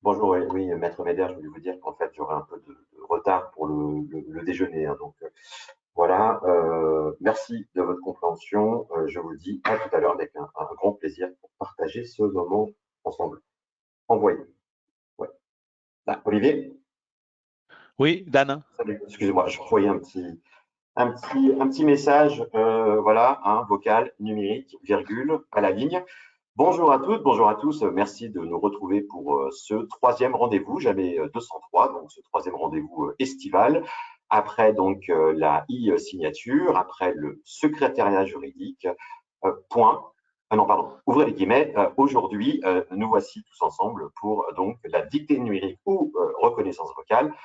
Bonjour, oui, oui, Maître Médère, je voulais vous dire qu'en fait, j'aurai un peu de retard pour le déjeuner, hein, donc voilà. Merci de votre compréhension. Je vous dis à tout à l'heure avec un grand plaisir pour partager ce moment ensemble. Envoyé. Ouais. Ah, Olivier, Oui, Dan. salut. Excusez-moi, je croyais un petit message, voilà, un vocal numérique, virgule, à la ligne. Bonjour à toutes, bonjour à tous. Merci de nous retrouver pour ce troisième rendez-vous, jamais 203, donc ce troisième rendez-vous estival. Après donc la e-signature, après le secrétariat juridique, point. Ah non, pardon, ouvrez les guillemets. Aujourd'hui, nous voici tous ensemble pour donc la dictée numérique ou reconnaissance vocale.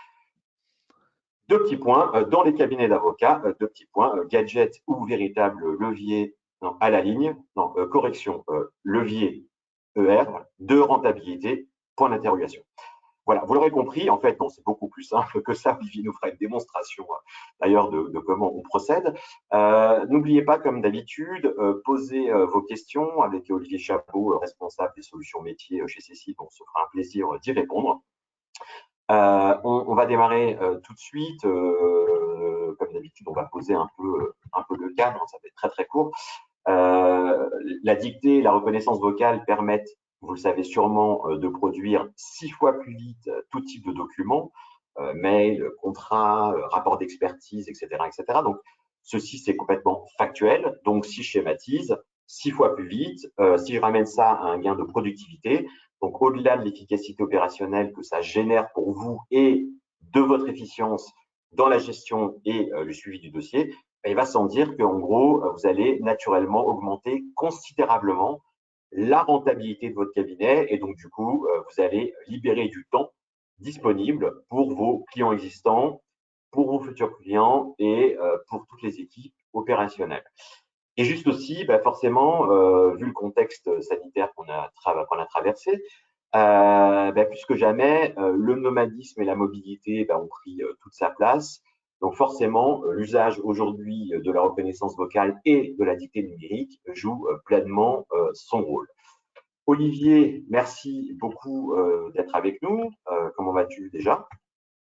Deux petits points, dans les cabinets d'avocats, deux petits points, gadget ou véritable levier non, à la ligne, non, correction, levier ER, de rentabilité, point d'interrogation. Voilà, vous l'aurez compris, en fait, non, c'est beaucoup plus simple que ça. Olivier nous fera une démonstration d'ailleurs de comment on procède. N'oubliez pas, comme d'habitude, posez vos questions avec Olivier Chapeau, responsable des solutions métiers chez Cécile. On se fera un plaisir d'y répondre. On va démarrer tout de suite. Comme d'habitude, on va poser un peu le cadre, ça va être très très court. La dictée et la reconnaissance vocale permettent, vous le savez sûrement, de produire 6 fois plus vite tout type de documents, mail, contrat, rapport d'expertise, etc., etc. Donc, ceci, c'est complètement factuel. Donc, si je schématise, 6 fois plus vite, si je ramène ça à un gain de productivité, donc au-delà de l'efficacité opérationnelle que ça génère pour vous et de votre efficience dans la gestion et le suivi du dossier, il va sans dire qu'en gros, vous allez naturellement augmenter considérablement la rentabilité de votre cabinet et donc du coup, vous allez libérer du temps disponible pour vos clients existants, pour vos futurs clients et pour toutes les équipes opérationnelles. Et juste aussi, forcément, vu le contexte sanitaire qu'on a traversé, plus que jamais, le nomadisme et la mobilité ont pris toute sa place. Donc forcément, l'usage aujourd'hui de la reconnaissance vocale et de la dictée numérique joue pleinement son rôle. Olivier, merci beaucoup d'être avec nous. Comment vas-tu déjà?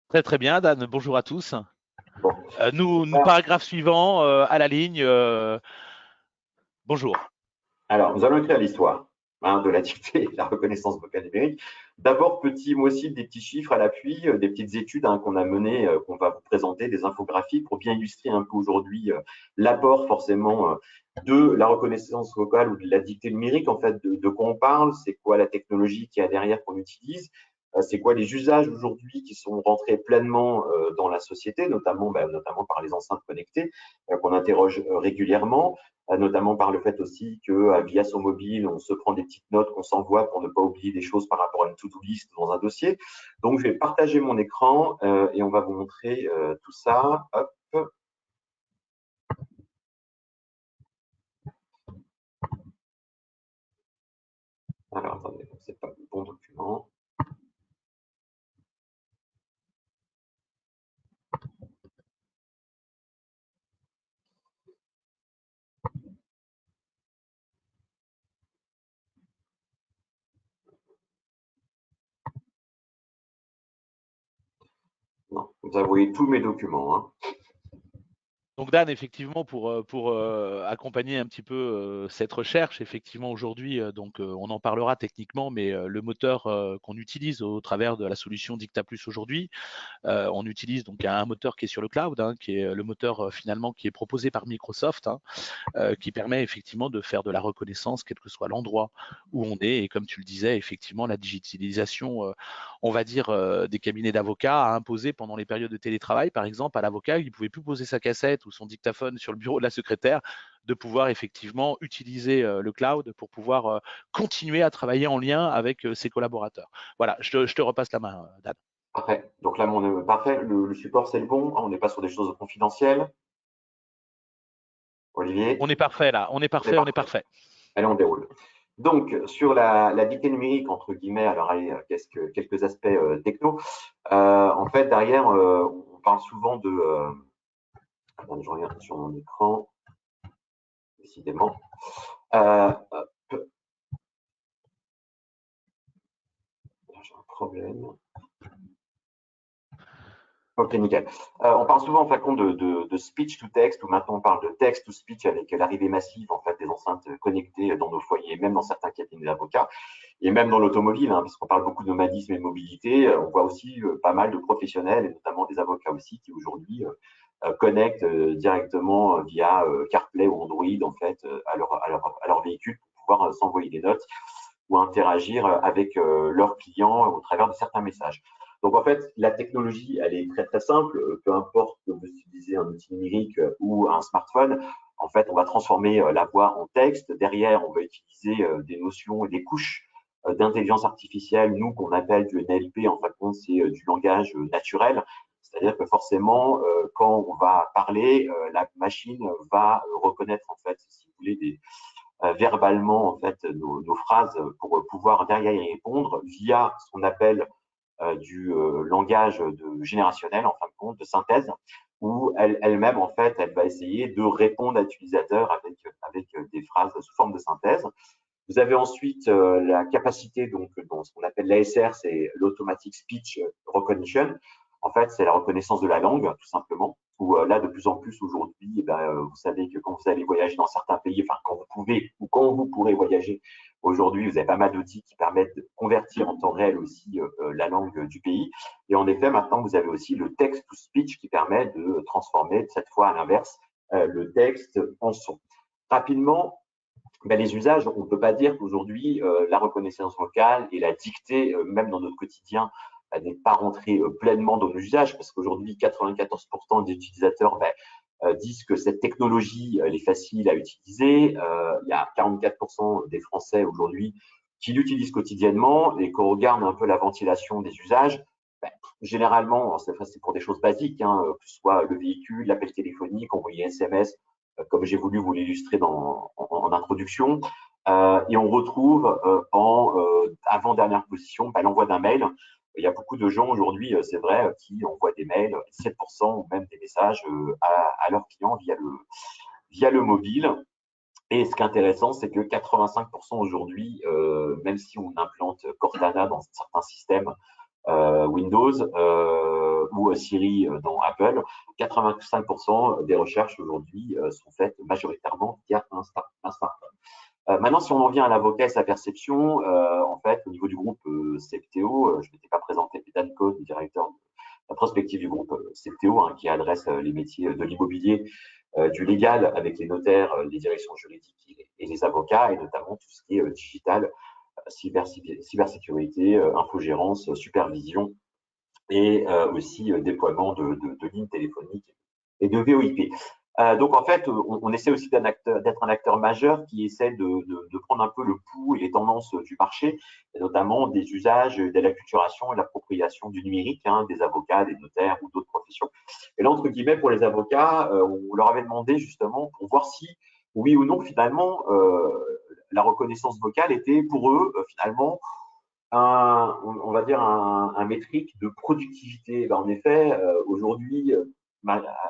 Très très bien, Dan. Bonjour à tous. Bon. Paragraphe suivant, à la ligne. Bonjour. Alors, nous allons écrire l'histoire de la dictée et de la reconnaissance vocale numérique. D'abord, moi aussi, des petits chiffres à l'appui, des petites études qu'on a menées, qu'on va vous présenter, des infographies pour bien illustrer un peu aujourd'hui l'apport forcément de la reconnaissance vocale ou de la dictée numérique. En fait, de quoi on parle, c'est quoi la technologie qu'il y a derrière qu'on utilise, c'est quoi les usages aujourd'hui qui sont rentrés pleinement dans la société, notamment par les enceintes connectées qu'on interroge régulièrement, notamment par le fait aussi que via son mobile, on se prend des petites notes qu'on s'envoie pour ne pas oublier des choses par rapport à une to-do list dans un dossier. Donc, je vais partager mon écran et on va vous montrer tout ça. Hop. Alors, attendez, c'est pas le bon document. Non, vous avez tous mes documents. Hein. Donc Dan, effectivement, pour accompagner un petit peu cette recherche, effectivement aujourd'hui, on en parlera techniquement, mais le moteur qu'on utilise au travers de la solution Dicta Plus aujourd'hui, on utilise donc un moteur qui est sur le cloud, qui est le moteur finalement qui est proposé par Microsoft, qui permet effectivement de faire de la reconnaissance, quel que soit l'endroit où on est. Et comme tu le disais, effectivement, la digitalisation, on va dire, des cabinets d'avocats a imposé pendant les périodes de télétravail, par exemple, à l'avocat, il ne pouvait plus poser sa cassette ou son dictaphone sur le bureau de la secrétaire, de pouvoir effectivement utiliser le cloud pour pouvoir continuer à travailler en lien avec ses collaborateurs. Voilà, je te repasse la main, Dan. Parfait. Donc là, parfait. Le support, c'est le bon. On n'est pas sur des choses confidentielles. Olivier? On est parfait là, on est parfait, on est parfait. Allez, on déroule. Donc, sur la dictée numérique, entre guillemets, alors allez, quelques aspects techno. En fait, derrière, on parle souvent de... attendez, je regarde sur mon écran, décidément. j'ai un problème. Ok, nickel. On parle souvent en fait de speech to text, ou maintenant on parle de text to speech avec l'arrivée massive en fait des enceintes connectées dans nos foyers, même dans certains cabinets d'avocats, et même dans l'automobile, hein, parce qu'on parle beaucoup de nomadisme et de mobilité. On voit aussi pas mal de professionnels, et notamment des avocats aussi, qui aujourd'hui connectent directement via CarPlay ou Android en fait à leur véhicule pour pouvoir s'envoyer des notes ou interagir avec leurs clients au travers de certains messages. Donc en fait, la technologie, elle est très très simple. Peu importe que vous utilisez un outil numérique ou un smartphone, en fait, on va transformer la voix en texte. Derrière, on va utiliser des notions et des couches d'intelligence artificielle, nous qu'on appelle du NLP. En fait, c'est du langage naturel. C'est-à-dire que forcément, quand on va parler, la machine va reconnaître en fait, si vous voulez, verbalement en fait nos phrases pour pouvoir derrière y répondre via ce qu'on appelle du langage générationnel, en fin de compte, de synthèse, où elle-même, en fait, elle va essayer de répondre à l'utilisateur avec des phrases sous forme de synthèse. Vous avez ensuite la capacité, donc, dans ce qu'on appelle l'ASR, c'est l'Automatic Speech Recognition. En fait, c'est la reconnaissance de la langue, tout simplement. Où là, de plus en plus aujourd'hui, vous savez que quand vous allez voyager dans certains pays, enfin, quand vous pouvez ou quand vous pourrez voyager aujourd'hui, vous avez pas mal d'outils qui permettent de convertir en temps réel aussi la langue du pays. Et en effet, maintenant, vous avez aussi le text-to-speech qui permet de transformer, cette fois à l'inverse, le texte en son. Rapidement, les usages, on ne peut pas dire qu'aujourd'hui, la reconnaissance vocale et la dictée, même dans notre quotidien, n'est pas rentrée pleinement dans nos usages, parce qu'aujourd'hui, 94% des utilisateurs disent que cette technologie, elle est facile à utiliser. Il y a 44% des Français aujourd'hui qui l'utilisent quotidiennement, et qu'on regarde un peu la ventilation des usages, généralement, c'est pour des choses basiques, hein, que ce soit le véhicule, l'appel téléphonique, envoyer SMS, comme j'ai voulu vous l'illustrer en introduction. Et on retrouve en avant-dernière position l'envoi d'un mail. Il y a beaucoup de gens aujourd'hui, c'est vrai, qui envoient des mails, 7% ou même des messages à leurs clients via le mobile. Et ce qui est intéressant, c'est que 85% aujourd'hui, même si on implante Cortana dans certains systèmes, Windows ou Siri dans Apple, 85% des recherches aujourd'hui sont faites majoritairement via un smartphone. Maintenant, si on en vient à l'avocat et sa perception, en fait, au niveau du groupe CFTO, je ne m'étais pas présenté, mais Dan Cohn, directeur de la prospective du groupe CFTO, hein, qui adresse les métiers de l'immobilier, du légal avec les notaires, les directions juridiques et les avocats, et notamment tout ce qui est digital, cybersécurité, infogérance, supervision et aussi déploiement de lignes téléphoniques et de VoIP. Donc en fait, on essaie aussi d'être un acteur majeur qui essaie de prendre un peu le pouls et les tendances du marché, et notamment des usages, de l'acculturation et l'appropriation du numérique, hein, des avocats, des notaires ou d'autres professions. Et là, entre guillemets, pour les avocats, on leur avait demandé justement pour voir si, oui ou non, finalement, la reconnaissance vocale était pour eux, finalement, on va dire un métrique de productivité. En effet, aujourd'hui,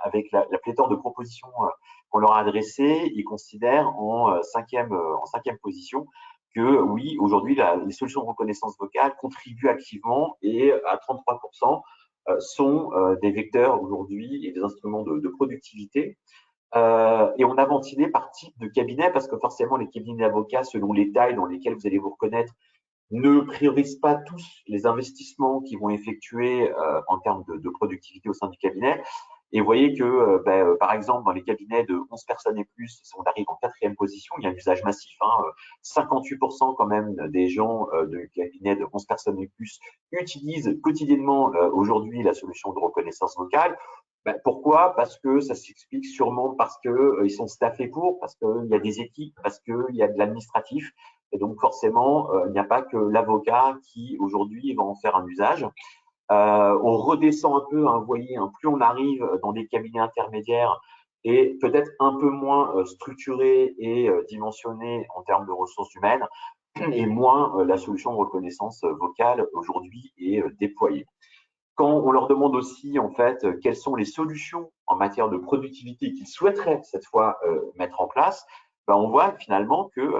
avec la pléthore de propositions qu'on leur a adressées, ils considèrent en cinquième position que oui, aujourd'hui, les solutions de reconnaissance vocale contribuent activement, et à 33% sont des vecteurs aujourd'hui et des instruments de productivité. Et on a ventilé par type de cabinet, parce que forcément, les cabinets d'avocats, selon les tailles dans lesquelles vous allez vous reconnaître, ne priorisent pas tous les investissements qu'ils vont effectuer en termes de productivité au sein du cabinet. Et vous voyez que, par exemple, dans les cabinets de 11 personnes et plus, si on arrive en quatrième position, il y a un usage massif. 58% quand même des gens de cabinets de 11 personnes et plus utilisent quotidiennement aujourd'hui la solution de reconnaissance vocale. Pourquoi? Parce que ça s'explique sûrement parce que ils sont staffés parce qu'il y a des équipes, parce qu'il y a de l'administratif. Et donc forcément, il n'y a pas que l'avocat qui aujourd'hui va en faire un usage. On redescend un peu, hein, vous voyez, hein, plus on arrive dans des cabinets intermédiaires et peut-être un peu moins structurés et dimensionnés en termes de ressources humaines, et moins la solution de reconnaissance vocale aujourd'hui est déployée. Quand on leur demande aussi, en fait, quelles sont les solutions en matière de productivité qu'ils souhaiteraient cette fois mettre en place, on voit finalement que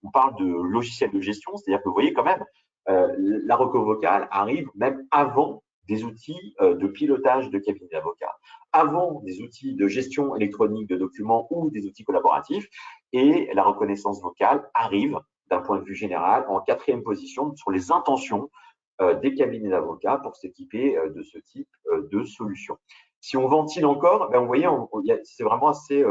on parle de logiciels de gestion, c'est-à-dire que vous voyez quand même, la reco vocale arrive même avant des outils de pilotage de cabinet d'avocats, avant des outils de gestion électronique de documents ou des outils collaboratifs. Et la reconnaissance vocale arrive, d'un point de vue général, en quatrième position sur les intentions des cabinets d'avocats pour s'équiper de ce type de solution. Si on ventile encore, ben, vous voyez, c'est vraiment assez,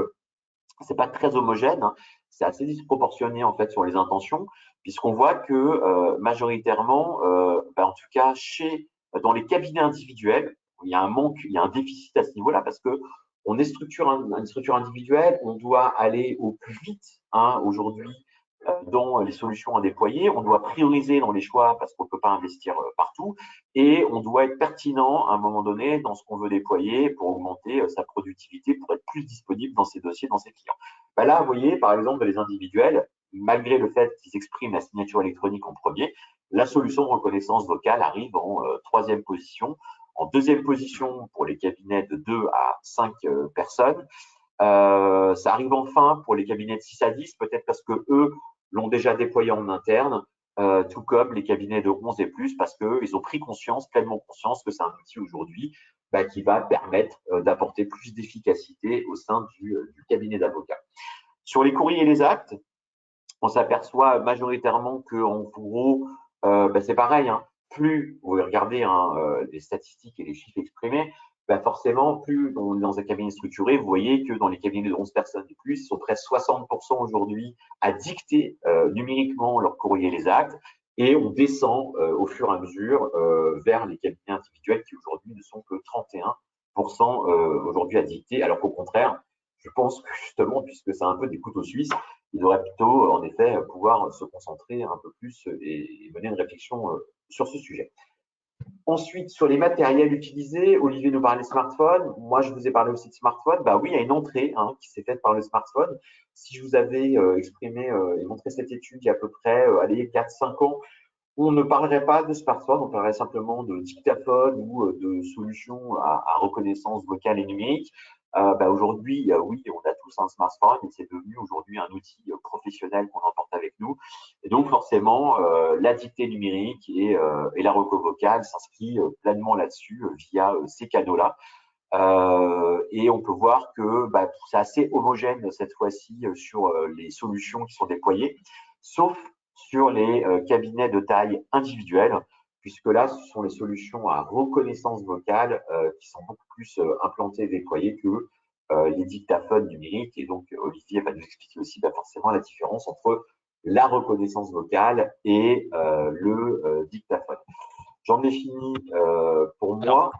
c'est pas très homogène, hein, c'est assez disproportionné en fait sur les intentions, puisqu'on voit que majoritairement, ben, en tout cas dans les cabinets individuels, il y a un manque, il y a un déficit à ce niveau-là, parce que on est une structure individuelle, on doit aller au plus vite, hein, aujourd'hui dans les solutions à déployer, on doit prioriser dans les choix parce qu'on ne peut pas investir partout, et on doit être pertinent à un moment donné dans ce qu'on veut déployer pour augmenter sa productivité, pour être plus disponible dans ses dossiers, dans ses clients. Ben là, vous voyez, par exemple, dans les individuels, malgré le fait qu'ils expriment la signature électronique en premier, la solution de reconnaissance vocale arrive en troisième position. En deuxième position, pour les cabinets de 2 à 5 personnes. Ça arrive enfin pour les cabinets de 6 à 10, peut-être parce que eux l'ont déjà déployé en interne, tout comme les cabinets de 11 et plus, parce qu'ils ont pris pleinement conscience que c'est un outil aujourd'hui qui va permettre d'apporter plus d'efficacité au sein du cabinet d'avocats. Sur les courriers et les actes, on s'aperçoit majoritairement qu'en gros, c'est pareil, hein, plus vous regardez les statistiques et les chiffres exprimés, forcément, plus on est dans un cabinet structuré, vous voyez que dans les cabinets de 11 personnes et plus, ils sont presque 60% aujourd'hui à dicter numériquement leurs courriers et les actes, et on descend au fur et à mesure vers les cabinets individuels qui aujourd'hui ne sont que 31% aujourd'hui à dicter, alors qu'au contraire, je pense que justement, puisque c'est un peu des couteaux suisses, il devrait plutôt, en effet, pouvoir se concentrer un peu plus et mener une réflexion sur ce sujet. Ensuite, sur les matériels utilisés, Olivier nous parlait smartphone. Moi, je vous ai parlé aussi de smartphone. Bah oui, il y a une entrée qui s'est faite par le smartphone. Si je vous avais exprimé et montré cette étude il y a à peu près 4-5 ans, on ne parlerait pas de smartphone, on parlerait simplement de dictaphone ou de solutions à reconnaissance vocale et numérique. Aujourd'hui, oui, on a tous un smartphone et c'est devenu aujourd'hui un outil professionnel qu'on emporte avec nous. Et donc, forcément, la dictée numérique et la reco vocale s'inscrit pleinement là-dessus via ces canaux-là. Et on peut voir que c'est assez homogène cette fois-ci sur les solutions qui sont déployées, sauf sur les cabinets de taille individuelle, puisque là, ce sont les solutions à reconnaissance vocale qui sont beaucoup plus implantées et déployées que les dictaphones numériques. Et donc, Olivier va nous expliquer aussi forcément la différence entre la reconnaissance vocale et le dictaphone. J'en ai fini pour moi.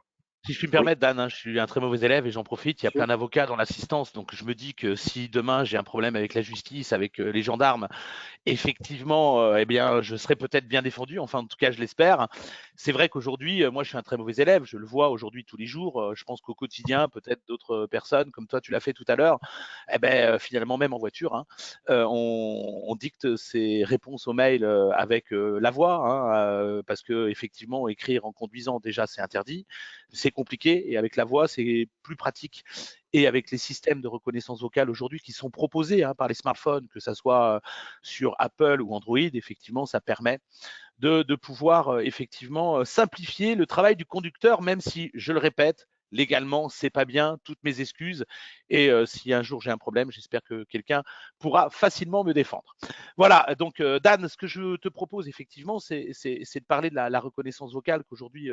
Si je puis me permettre, Dan, je suis un très mauvais élève et j'en profite. Il y a plein d'avocats dans l'assistance. Donc, je me dis que si demain j'ai un problème avec la justice, avec les gendarmes, effectivement, eh bien, je serai peut-être bien défendu. Enfin, en tout cas, je l'espère. C'est vrai qu'aujourd'hui, moi, je suis un très mauvais élève. Je le vois aujourd'hui tous les jours. Je pense qu'au quotidien, peut-être d'autres personnes, comme toi, tu l'as fait tout à l'heure, finalement, même en voiture, on dicte ses réponses aux mails avec la voix, parce que effectivement, écrire en conduisant, déjà, c'est interdit. C'est compliqué et avec la voix, c'est plus pratique. Et avec les systèmes de reconnaissance vocale aujourd'hui qui sont proposés par les smartphones, que ce soit sur Apple ou Android, effectivement, ça permet de pouvoir effectivement simplifier le travail du conducteur, même si, je le répète, légalement, c'est pas bien, toutes mes excuses. Et si un jour j'ai un problème, j'espère que quelqu'un pourra facilement me défendre. Voilà, donc Dan, ce que je te propose effectivement, c'est de parler de la reconnaissance vocale qu'aujourd'hui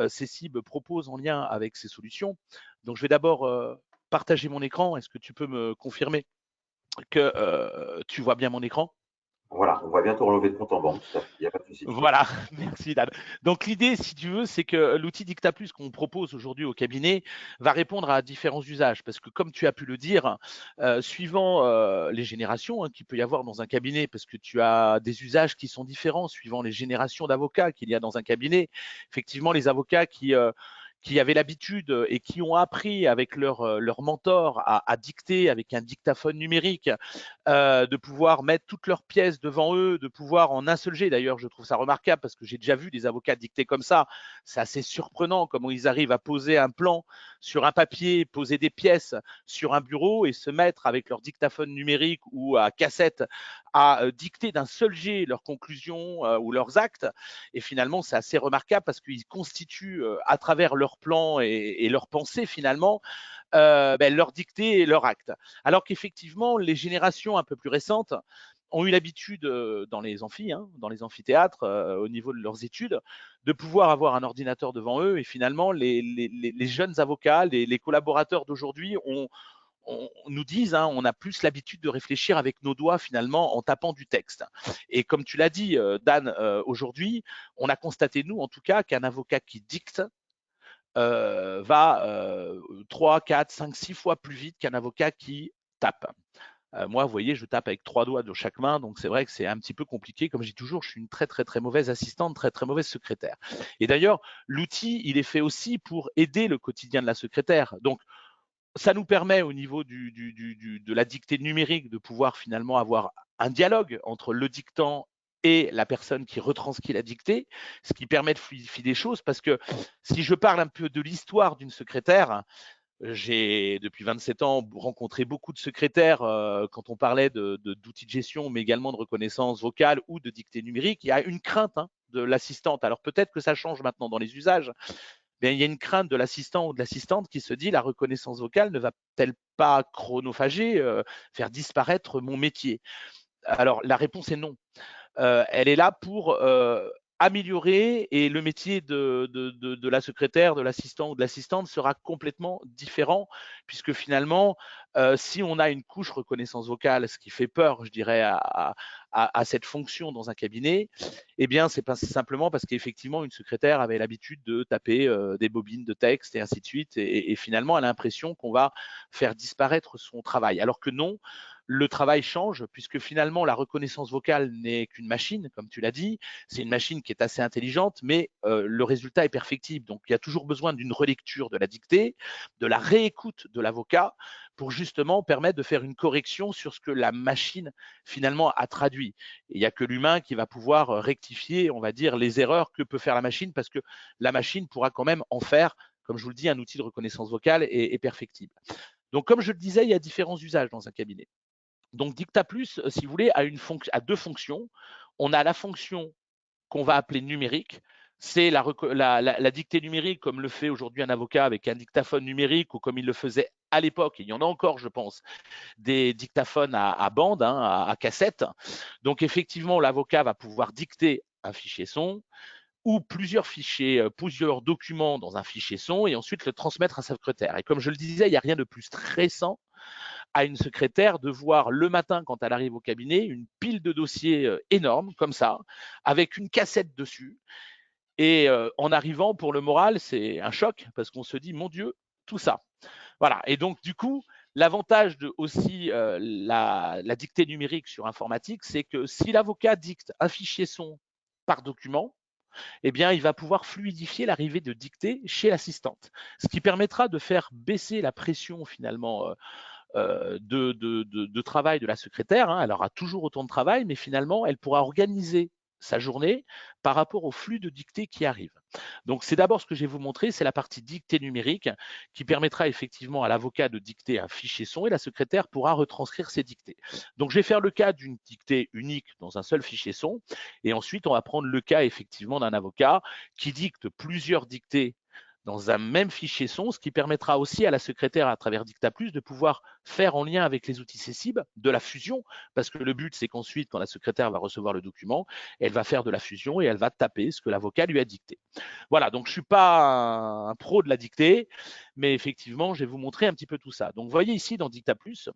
CECIB propose en lien avec ces solutions. Donc je vais d'abord partager mon écran. Est-ce que tu peux me confirmer que tu vois bien mon écran? Voilà, on va bientôt relever de compte en banque, il n'y a pas de souci. Voilà, merci Dan. Donc l'idée, si tu veux, c'est que l'outil DictaPlus qu'on propose aujourd'hui au cabinet va répondre à différents usages. Parce que comme tu as pu le dire, suivant les générations qu'il peut y avoir dans un cabinet, parce que tu as des usages qui sont différents suivant les générations d'avocats qu'il y a dans un cabinet. Effectivement, les avocats qui avaient l'habitude et qui ont appris avec leur mentor à dicter avec un dictaphone numérique, de pouvoir mettre toutes leurs pièces devant eux, de pouvoir en un seul jet. D'ailleurs, je trouve ça remarquable parce que j'ai déjà vu des avocats dicter comme ça. C'est assez surprenant comment ils arrivent à poser un plan sur un papier, poser des pièces sur un bureau et se mettre avec leur dictaphone numérique ou à cassette à dicter d'un seul jet leurs conclusions ou leurs actes. Et finalement, c'est assez remarquable parce qu'ils constituent à travers leur plan et leurs pensées finalement leur dictée et leur acte. Alors qu'effectivement, les générations un peu plus récentes ont eu l'habitude dans les amphis, dans les amphithéâtres, au niveau de leurs études, de pouvoir avoir un ordinateur devant eux. Et finalement, les jeunes avocats, les collaborateurs d'aujourd'hui nous disent, on a plus l'habitude de réfléchir avec nos doigts finalement en tapant du texte. Et comme tu l'as dit, Dan, aujourd'hui, on a constaté, nous en tout cas, qu'un avocat qui dicte va 3, 4, 5, 6 fois plus vite qu'un avocat qui tape. Moi, vous voyez, je tape avec 3 doigts de chaque main, donc c'est vrai que c'est un petit peu compliqué. Comme je dis toujours, je suis une très très très mauvaise assistante, très très mauvaise secrétaire. Et d'ailleurs, l'outil, il est fait aussi pour aider le quotidien de la secrétaire. Donc, ça nous permet au niveau de la dictée numérique de pouvoir finalement avoir un dialogue entre le dictant et la personne qui retranscrit la dictée, ce qui permet de fluidifier des choses parce que si je parle un peu de l'histoire d'une secrétaire, j'ai depuis 27 ans rencontré beaucoup de secrétaires quand on parlait d'outils de gestion, mais également de reconnaissance vocale ou de dictée numérique. Il y a une crainte de l'assistante. Alors peut-être que ça change maintenant dans les usages, mais il y a une crainte de l'assistant ou de l'assistante qui se dit la reconnaissance vocale ne va-t-elle pas chronophager, faire disparaître mon métier? Alors la réponse est non. Elle est là pour améliorer et le métier de la secrétaire, de l'assistant ou de l'assistante sera complètement différent puisque finalement, si on a une couche reconnaissance vocale, ce qui fait peur, je dirais, à cette fonction dans un cabinet, eh bien, c'est pas simplement parce qu'effectivement, une secrétaire avait l'habitude de taper des bobines de texte et ainsi de suite et finalement, elle a l'impression qu'on va faire disparaître son travail. Alors que non, le travail change puisque finalement la reconnaissance vocale n'est qu'une machine, comme tu l'as dit, c'est une machine qui est assez intelligente, mais le résultat est perfectible. Donc il y a toujours besoin d'une relecture de la dictée, de la réécoute de l'avocat pour justement permettre de faire une correction sur ce que la machine finalement a traduit. Et il n'y a que l'humain qui va pouvoir rectifier, on va dire, les erreurs que peut faire la machine parce que la machine pourra quand même en faire, comme je vous le dis, un outil de reconnaissance vocale et perfectible. Donc, comme je le disais, il y a différents usages dans un cabinet. Donc Dicta Plus, si vous voulez, a deux fonctions. On a la fonction qu'on va appeler numérique. C'est la dictée numérique comme le fait aujourd'hui un avocat avec un dictaphone numérique ou comme il le faisait à l'époque. Il y en a encore, je pense, des dictaphones à bande, à cassette. Donc effectivement, l'avocat va pouvoir dicter un fichier son ou plusieurs fichiers, plusieurs documents dans un fichier son et ensuite le transmettre à sa secrétaire. Et comme je le disais, il n'y a rien de plus stressant à une secrétaire de voir le matin, quand elle arrive au cabinet, une pile de dossiers énorme, comme ça, avec une cassette dessus. Et en arrivant, pour le moral, c'est un choc, parce qu'on se dit, mon Dieu, tout ça. Voilà. Et donc, du coup, l'avantage de aussi la dictée numérique sur informatique, c'est que si l'avocat dicte un fichier son par document, eh bien, il va pouvoir fluidifier l'arrivée de dictée chez l'assistante, ce qui permettra de faire baisser la pression finalement de travail de la secrétaire. Elle aura toujours autant de travail, mais finalement, elle pourra organiser sa journée par rapport au flux de dictée qui arrive. Donc, c'est d'abord ce que je vais vous montrer, c'est la partie dictée numérique qui permettra effectivement à l'avocat de dicter un fichier son et la secrétaire pourra retranscrire ses dictées. Donc, je vais faire le cas d'une dictée unique dans un seul fichier son et ensuite, on va prendre le cas effectivement d'un avocat qui dicte plusieurs dictées dans un même fichier son, ce qui permettra aussi à la secrétaire, à travers Dicta Plus, de pouvoir faire en lien avec les outils CECIB de la fusion, parce que le but, c'est qu'ensuite, quand la secrétaire va recevoir le document, elle va faire de la fusion et elle va taper ce que l'avocat lui a dicté. Voilà, donc je ne suis pas un pro de la dictée, mais effectivement, je vais vous montrer un petit peu tout ça. Donc, vous voyez ici dans Dicta Plus,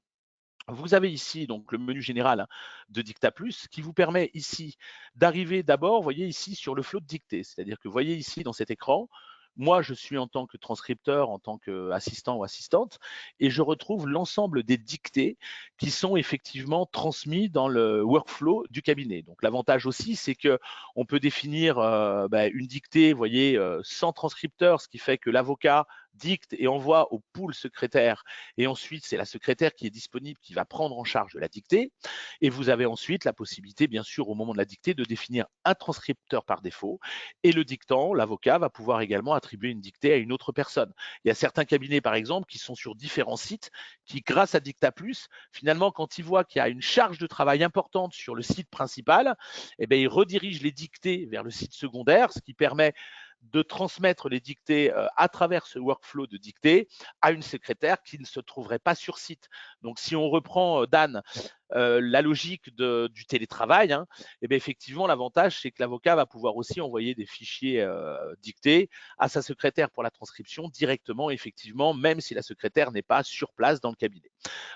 vous avez ici donc le menu général de Dicta Plus qui vous permet ici d'arriver d'abord, vous voyez ici sur le flot de dictée, c'est-à-dire que vous voyez ici dans cet écran, moi, je suis en tant que transcripteur, en tant qu'assistant ou assistante, et je retrouve l'ensemble des dictées qui sont effectivement transmis dans le workflow du cabinet. Donc, l'avantage aussi, c'est que on peut définir une dictée, vous voyez, sans transcripteur, ce qui fait que l'avocat dicte et envoie au pool secrétaire. Et ensuite, c'est la secrétaire qui est disponible qui va prendre en charge de la dictée. Et vous avez ensuite la possibilité, bien sûr, au moment de la dictée, de définir un transcripteur par défaut. Et le dictant, l'avocat, va pouvoir également attribuer une dictée à une autre personne. Il y a certains cabinets, par exemple, qui sont sur différents sites, qui, grâce à DictaPlus, finalement, quand ils voient qu'il y a une charge de travail importante sur le site principal, eh bien, ils redirigent les dictées vers le site secondaire, ce qui permet de transmettre les dictées à travers ce workflow de dictée à une secrétaire qui ne se trouverait pas sur site. Donc, si on reprend, Dan, la logique du télétravail, hein, et bien effectivement, l'avantage, c'est que l'avocat va pouvoir aussi envoyer des fichiers dictés à sa secrétaire pour la transcription directement, effectivement, même si la secrétaire n'est pas sur place dans le cabinet.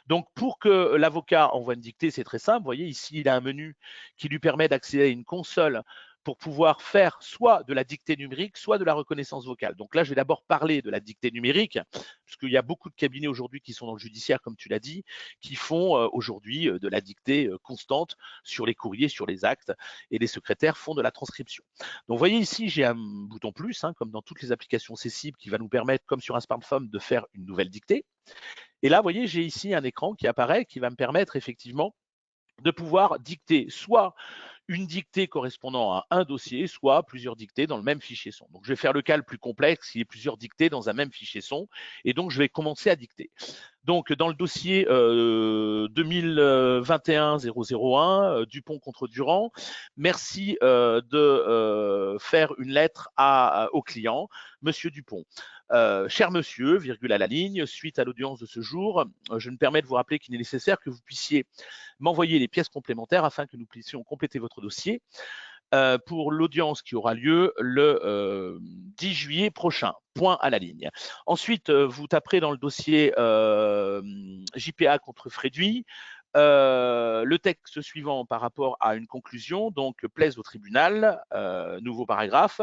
Donc, pour que l'avocat envoie une dictée, c'est très simple. Vous voyez, ici, il a un menu qui lui permet d'accéder à une console pour pouvoir faire soit de la dictée numérique, soit de la reconnaissance vocale. Donc là, je vais d'abord parler de la dictée numérique, puisqu'il y a beaucoup de cabinets aujourd'hui qui sont dans le judiciaire, comme tu l'as dit, qui font aujourd'hui de la dictée constante sur les courriers, sur les actes, et les secrétaires font de la transcription. Donc vous voyez ici, j'ai un bouton plus, hein, comme dans toutes les applications cessibles, qui va nous permettre, comme sur un smartphone, de faire une nouvelle dictée. Et là, vous voyez, j'ai ici un écran qui apparaît, qui va me permettre effectivement de pouvoir dicter soit une dictée correspondant à un dossier, soit plusieurs dictées dans le même fichier son. Donc, je vais faire le cas le plus complexe, il y a plusieurs dictées dans un même fichier son, et donc je vais commencer à dicter. Donc, dans le dossier 2021-001, Dupont contre Durand, merci de faire une lettre au client, Monsieur Dupont. Cher monsieur, virgule à la ligne, suite à l'audience de ce jour, je me permets de vous rappeler qu'il est nécessaire que vous puissiez m'envoyer les pièces complémentaires afin que nous puissions compléter votre dossier pour l'audience qui aura lieu le 10 juillet prochain. Point à la ligne. Ensuite, vous taperez dans le dossier JPA contre Fréduit le texte suivant par rapport à une conclusion, donc plaise au tribunal, nouveau paragraphe.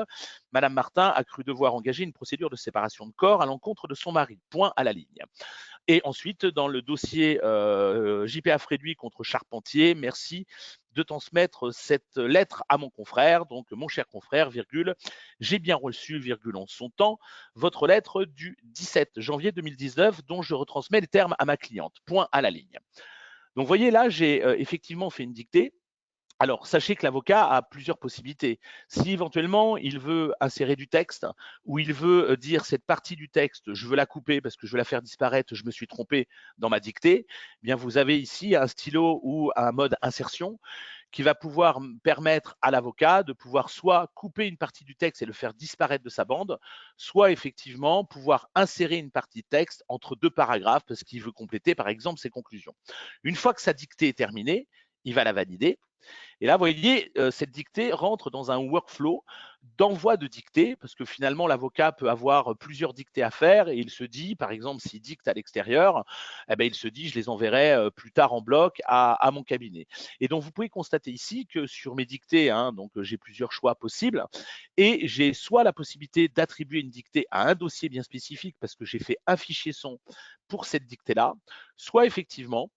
Madame Martin a cru devoir engager une procédure de séparation de corps à l'encontre de son mari. Point à la ligne. Et ensuite, dans le dossier JPA Fréduit contre Charpentier, merci de transmettre cette lettre à mon confrère, donc mon cher confrère, virgule, j'ai bien reçu, virgule, en son temps, votre lettre du 17 janvier 2019 dont je retransmets les termes à ma cliente. Point à la ligne. Donc, vous voyez, là, j'ai effectivement fait une dictée. Alors, sachez que l'avocat a plusieurs possibilités. Si éventuellement il veut insérer du texte ou il veut dire cette partie du texte, je veux la couper parce que je veux la faire disparaître, je me suis trompé dans ma dictée, eh bien vous avez ici un stylo ou un mode insertion qui va pouvoir permettre à l'avocat de pouvoir soit couper une partie du texte et le faire disparaître de sa bande, soit effectivement pouvoir insérer une partie de texte entre deux paragraphes parce qu'il veut compléter par exemple ses conclusions. Une fois que sa dictée est terminée, il va la valider. Et là, vous voyez, cette dictée rentre dans un workflow d'envoi de dictée, parce que finalement, l'avocat peut avoir plusieurs dictées à faire et il se dit, par exemple, s'il dicte à l'extérieur, eh ben, il se dit, je les enverrai plus tard en bloc à mon cabinet. Et donc, vous pouvez constater ici que sur mes dictées, hein, donc j'ai plusieurs choix possibles et j'ai soit la possibilité d'attribuer une dictée à un dossier bien spécifique parce que j'ai fait un fichier son pour cette dictée-là, soit effectivement,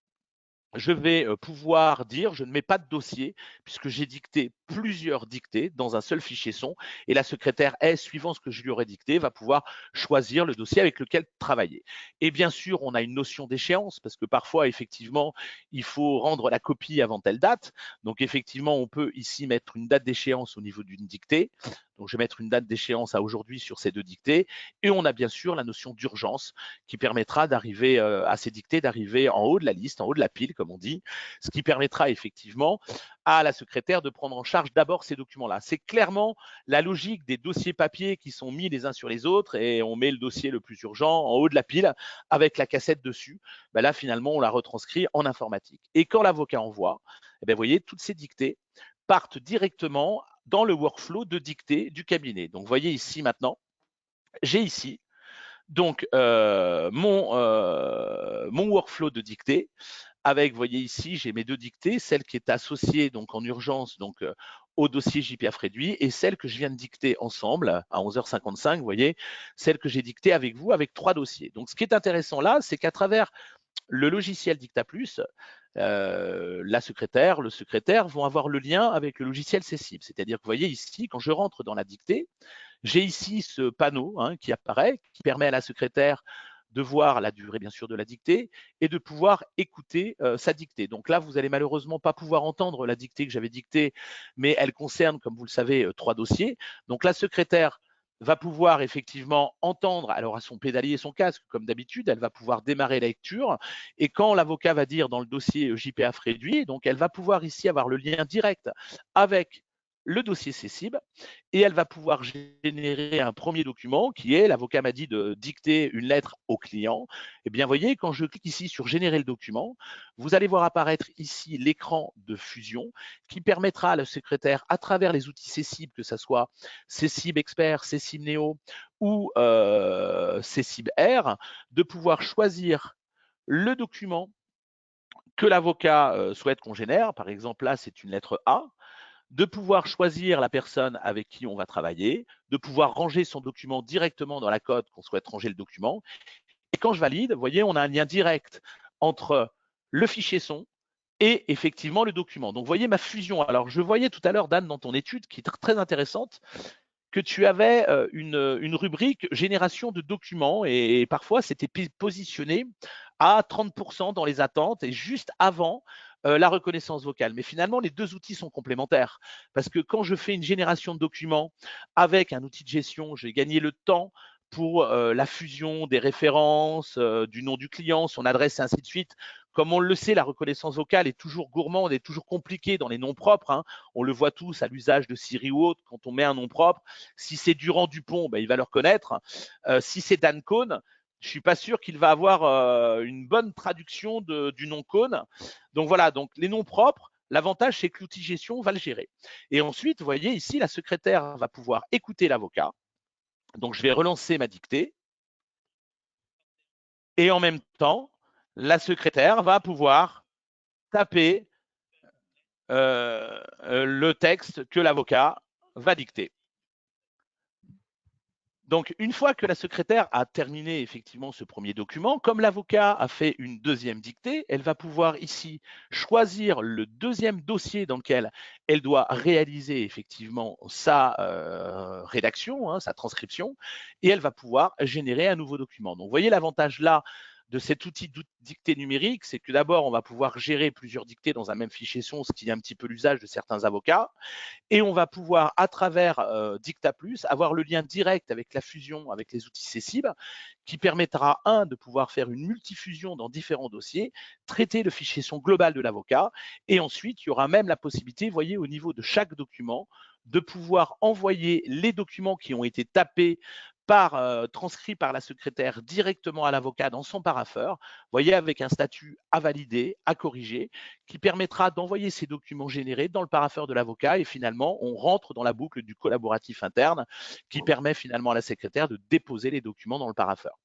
je vais pouvoir dire, je ne mets pas de dossier puisque j'ai dicté plusieurs dictées dans un seul fichier son et la secrétaire suivant ce que je lui aurais dicté, va pouvoir choisir le dossier avec lequel travailler. Et bien sûr, on a une notion d'échéance parce que parfois, effectivement, il faut rendre la copie avant telle date. Donc, effectivement, on peut ici mettre une date d'échéance au niveau d'une dictée. Donc, je vais mettre une date d'échéance à aujourd'hui sur ces deux dictées. Et on a bien sûr la notion d'urgence qui permettra d'arriver à ces dictées, d'arriver en haut de la liste, en haut de la pile, comme on dit, ce qui permettra effectivement à la secrétaire de prendre en charge d'abord ces documents-là. C'est clairement la logique des dossiers papier qui sont mis les uns sur les autres et on met le dossier le plus urgent en haut de la pile avec la cassette dessus. Ben là, finalement, on la retranscrit en informatique. Et quand l'avocat envoie, eh bien, vous voyez, toutes ces dictées partent directement dans le workflow de dictée du cabinet. Donc, vous voyez ici maintenant, j'ai ici donc mon workflow de dictée avec, vous voyez ici, j'ai mes deux dictées, celle qui est associée donc en urgence donc au dossier JPA Fréduit et celle que je viens de dicter ensemble à 11h55, vous voyez, celle que j'ai dictée avec vous avec trois dossiers. Donc ce qui est intéressant là, c'est qu'à travers le logiciel DictaPlus, la secrétaire, le secrétaire vont avoir le lien avec le logiciel cessible. C'est-à-dire que vous voyez ici, quand je rentre dans la dictée, j'ai ici ce panneau qui apparaît, qui permet à la secrétaire de voir la durée bien sûr de la dictée et de pouvoir écouter sa dictée. Donc là, vous allez malheureusement pas pouvoir entendre la dictée que j'avais dictée, mais elle concerne, comme vous le savez, 3 dossiers. Donc la secrétaire va pouvoir effectivement entendre, alors à son pédalier et son casque, comme d'habitude, elle va pouvoir démarrer la lecture. Et quand l'avocat va dire dans le dossier JPF réduit, donc elle va pouvoir ici avoir le lien direct avec le dossier CECIB et elle va pouvoir générer un premier document qui est, l'avocat m'a dit de dicter une lettre au client. Eh bien, vous voyez, quand je clique ici sur générer le document, vous allez voir apparaître ici l'écran de fusion qui permettra à la secrétaire, à travers les outils CECIB, que ce soit CECIB Expert, CECIB Neo ou CECIB R, de pouvoir choisir le document que l'avocat souhaite qu'on génère. Par exemple, là, c'est une lettre A, de pouvoir choisir la personne avec qui on va travailler, de pouvoir ranger son document directement dans la cote qu'on souhaite ranger le document. Et quand je valide, vous voyez, on a un lien direct entre le fichier son et effectivement le document. Donc, vous voyez ma fusion. Alors, je voyais tout à l'heure, Dan, dans ton étude, qui est très intéressante, que tu avais une rubrique génération de documents et parfois c'était positionné à 30% dans les attentes et juste avant la reconnaissance vocale. Mais finalement, les deux outils sont complémentaires parce que quand je fais une génération de documents avec un outil de gestion, j'ai gagné le temps pour la fusion des références, du nom du client, son adresse et ainsi de suite. Comme on le sait, la reconnaissance vocale est toujours gourmande et toujours compliquée dans les noms propres. On le voit tous à l'usage de Siri ou autre, quand on met un nom propre, si c'est Durand Dupont, ben, il va le reconnaître. Si c'est Dan Cohn, je suis pas sûr qu'il va avoir une bonne traduction du nom Cohn. Donc voilà, donc les noms propres, l'avantage c'est que l'outil gestion va le gérer. Et ensuite, vous voyez ici, la secrétaire va pouvoir écouter l'avocat. Donc je vais relancer ma dictée. Et en même temps, la secrétaire va pouvoir taper le texte que l'avocat va dicter. Donc, une fois que la secrétaire a terminé effectivement ce premier document, comme l'avocat a fait une deuxième dictée, elle va pouvoir ici choisir le deuxième dossier dans lequel elle doit réaliser effectivement sa rédaction, sa transcription, et elle va pouvoir générer un nouveau document. Donc, vous voyez l'avantage là de cet outil de dictée numérique, c'est que d'abord, on va pouvoir gérer plusieurs dictées dans un même fichier son, ce qui est un petit peu l'usage de certains avocats. Et on va pouvoir, à travers Dicta+, avoir le lien direct avec la fusion, avec les outils CECIB, qui permettra, de pouvoir faire une multifusion dans différents dossiers, traiter le fichier son global de l'avocat, et ensuite, il y aura même la possibilité, vous voyez, au niveau de chaque document, de pouvoir envoyer les documents qui ont été tapés transcrits par la secrétaire directement à l'avocat dans son parapheur, vous voyez, avec un statut à valider, à corriger, qui permettra d'envoyer ces documents générés dans le parapheur de l'avocat et finalement, on rentre dans la boucle du collaboratif interne qui permet finalement à la secrétaire de déposer les documents dans le parapheur.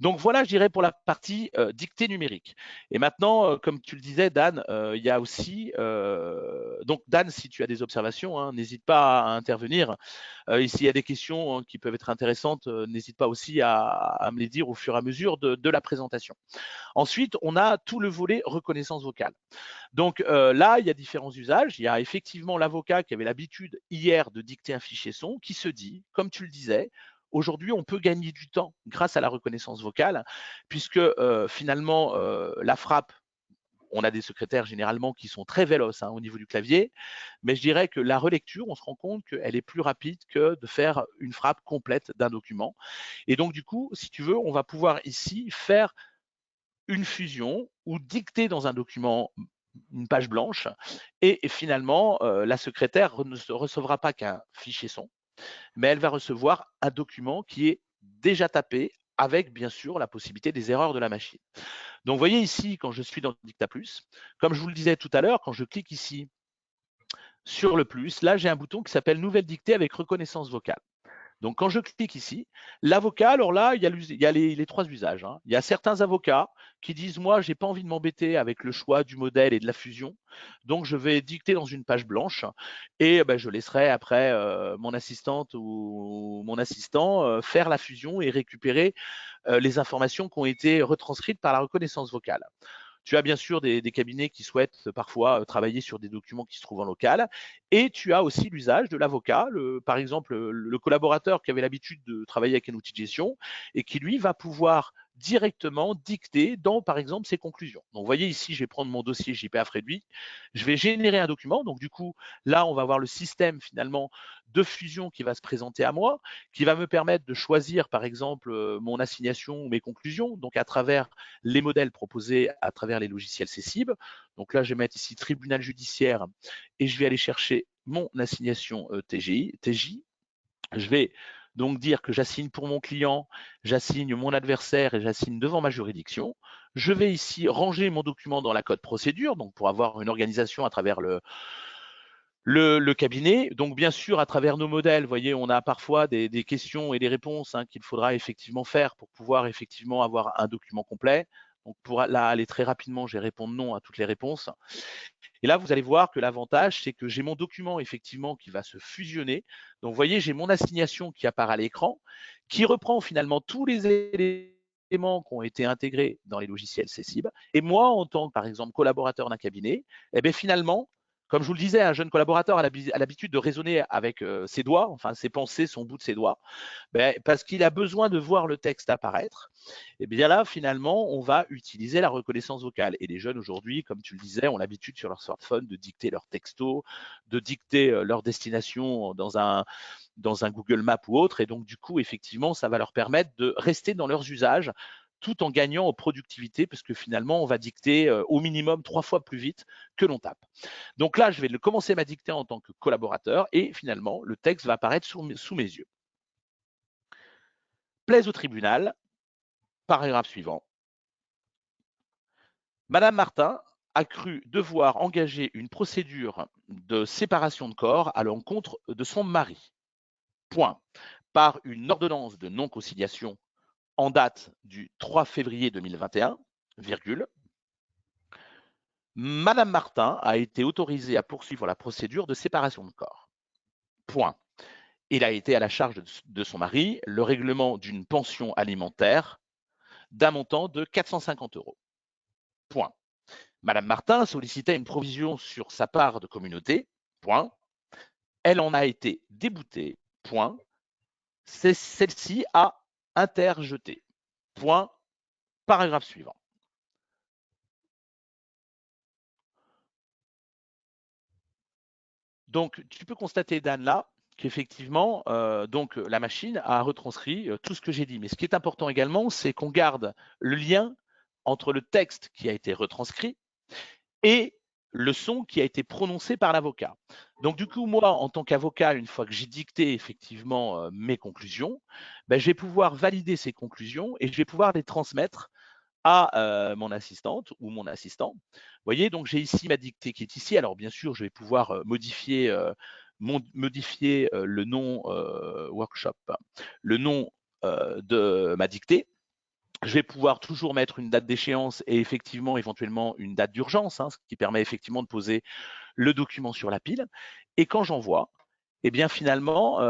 Donc voilà, je dirais pour la partie dictée numérique. Et maintenant, comme tu le disais, Dan, il y a aussi, donc Dan, si tu as des observations, n'hésite pas à intervenir. S'il y a des questions qui peuvent être intéressantes, n'hésite pas aussi à me les dire au fur et à mesure de la présentation. Ensuite, on a tout le volet reconnaissance vocale. Donc là, il y a différents usages. Il y a effectivement l'avocat qui avait l'habitude hier de dicter un fichier son qui se dit, comme tu le disais, aujourd'hui, on peut gagner du temps grâce à la reconnaissance vocale, puisque finalement, la frappe, on a des secrétaires généralement qui sont très véloces au niveau du clavier, mais je dirais que la relecture, on se rend compte qu'elle est plus rapide que de faire une frappe complète d'un document. Et donc, du coup, si tu veux, on va pouvoir ici faire une fusion ou dicter dans un document une page blanche et finalement, la secrétaire ne recevra pas qu'un fichier son, mais elle va recevoir un document qui est déjà tapé avec bien sûr la possibilité des erreurs de la machine. Donc vous voyez ici, quand je suis dans Dicta+, comme je vous le disais tout à l'heure, quand je clique ici sur le plus, là j'ai un bouton qui s'appelle Nouvelle dictée avec reconnaissance vocale. Donc, quand je clique ici, l'avocat, alors là, il y a les 3 usages. Il y a certains avocats qui disent, moi, je n'ai pas envie de m'embêter avec le choix du modèle et de la fusion, donc je vais dicter dans une page blanche et je laisserai après mon assistante ou mon assistant faire la fusion et récupérer les informations qui ont été retranscrites par la reconnaissance vocale. Tu as bien sûr des cabinets qui souhaitent parfois travailler sur des documents qui se trouvent en local. Et tu as aussi l'usage de l'avocat, par exemple le collaborateur qui avait l'habitude de travailler avec un outil de gestion et qui lui va pouvoir directement dicter dans, par exemple, ses conclusions. Donc, vous voyez ici, je vais prendre mon dossier JPA réduit, je vais générer un document. Donc, du coup, là, on va avoir le système finalement de fusion qui va se présenter à moi, qui va me permettre de choisir, par exemple, mon assignation ou mes conclusions, donc à travers les modèles proposés à travers les logiciels CCIB. Donc là, je vais mettre ici tribunal judiciaire et je vais aller chercher mon assignation TJ. Je vais donc dire que j'assigne pour mon client, j'assigne mon adversaire et j'assigne devant ma juridiction. Je vais ici ranger mon document dans la code procédure, donc pour avoir une organisation à travers le cabinet. Donc bien sûr, à travers nos modèles, vous voyez, on a parfois des questions et des réponses qu'il faudra effectivement faire pour pouvoir effectivement avoir un document complet. Donc pour là aller très rapidement, je vais répondre non à toutes les réponses. Et là, vous allez voir que l'avantage, c'est que j'ai mon document effectivement qui va se fusionner. Donc, vous voyez, j'ai mon assignation qui apparaît à l'écran, qui reprend finalement tous les éléments qui ont été intégrés dans les logiciels CCIB. Et moi, en tant que, par exemple, collaborateur d'un cabinet, eh bien, finalement, comme je vous le disais, un jeune collaborateur a l'habitude de raisonner avec ses doigts, enfin ses pensées, son bout de ses doigts, parce qu'il a besoin de voir le texte apparaître. Et bien là, finalement, on va utiliser la reconnaissance vocale. Et les jeunes aujourd'hui, comme tu le disais, ont l'habitude sur leur smartphone de dicter leur texto, de dicter leur destination dans un Google Maps ou autre. Et donc, du coup, effectivement, ça va leur permettre de rester dans leurs usages tout en gagnant en productivité, parce que finalement, on va dicter au minimum 3 fois plus vite que l'on tape. Donc là, je vais commencer ma dictée en tant que collaborateur et finalement, le texte va apparaître sous mes yeux. Plaise au tribunal, paragraphe suivant. Madame Martin a cru devoir engager une procédure de séparation de corps à l'encontre de son mari. Point. Par une ordonnance de non-conciliation en date du 3 février 2021, virgule. Madame Martin a été autorisée à poursuivre la procédure de séparation de corps. Point. Il a été à la charge de son mari le règlement d'une pension alimentaire d'un montant de 450 €. Point. Madame Martin sollicitait une provision sur sa part de communauté. Point. Elle en a été déboutée. Point. Celle-ci a interjeté. Point. Paragraphe suivant. Donc, tu peux constater, Dan, là, qu'effectivement, donc la machine a retranscrit tout ce que j'ai dit. Mais ce qui est important également, c'est qu'on garde le lien entre le texte qui a été retranscrit et le son qui a été prononcé par l'avocat. Donc du coup, moi, en tant qu'avocat, une fois que j'ai dicté effectivement mes conclusions, je vais pouvoir valider ces conclusions et je vais pouvoir les transmettre à mon assistante ou mon assistant. Vous voyez, donc j'ai ici ma dictée qui est ici. Alors bien sûr, je vais pouvoir modifier le nom workshop, le nom de ma dictée. Je vais pouvoir toujours mettre une date d'échéance et effectivement, éventuellement, une date d'urgence, ce qui permet effectivement de poser le document sur la pile. Et quand j'envoie, eh bien finalement,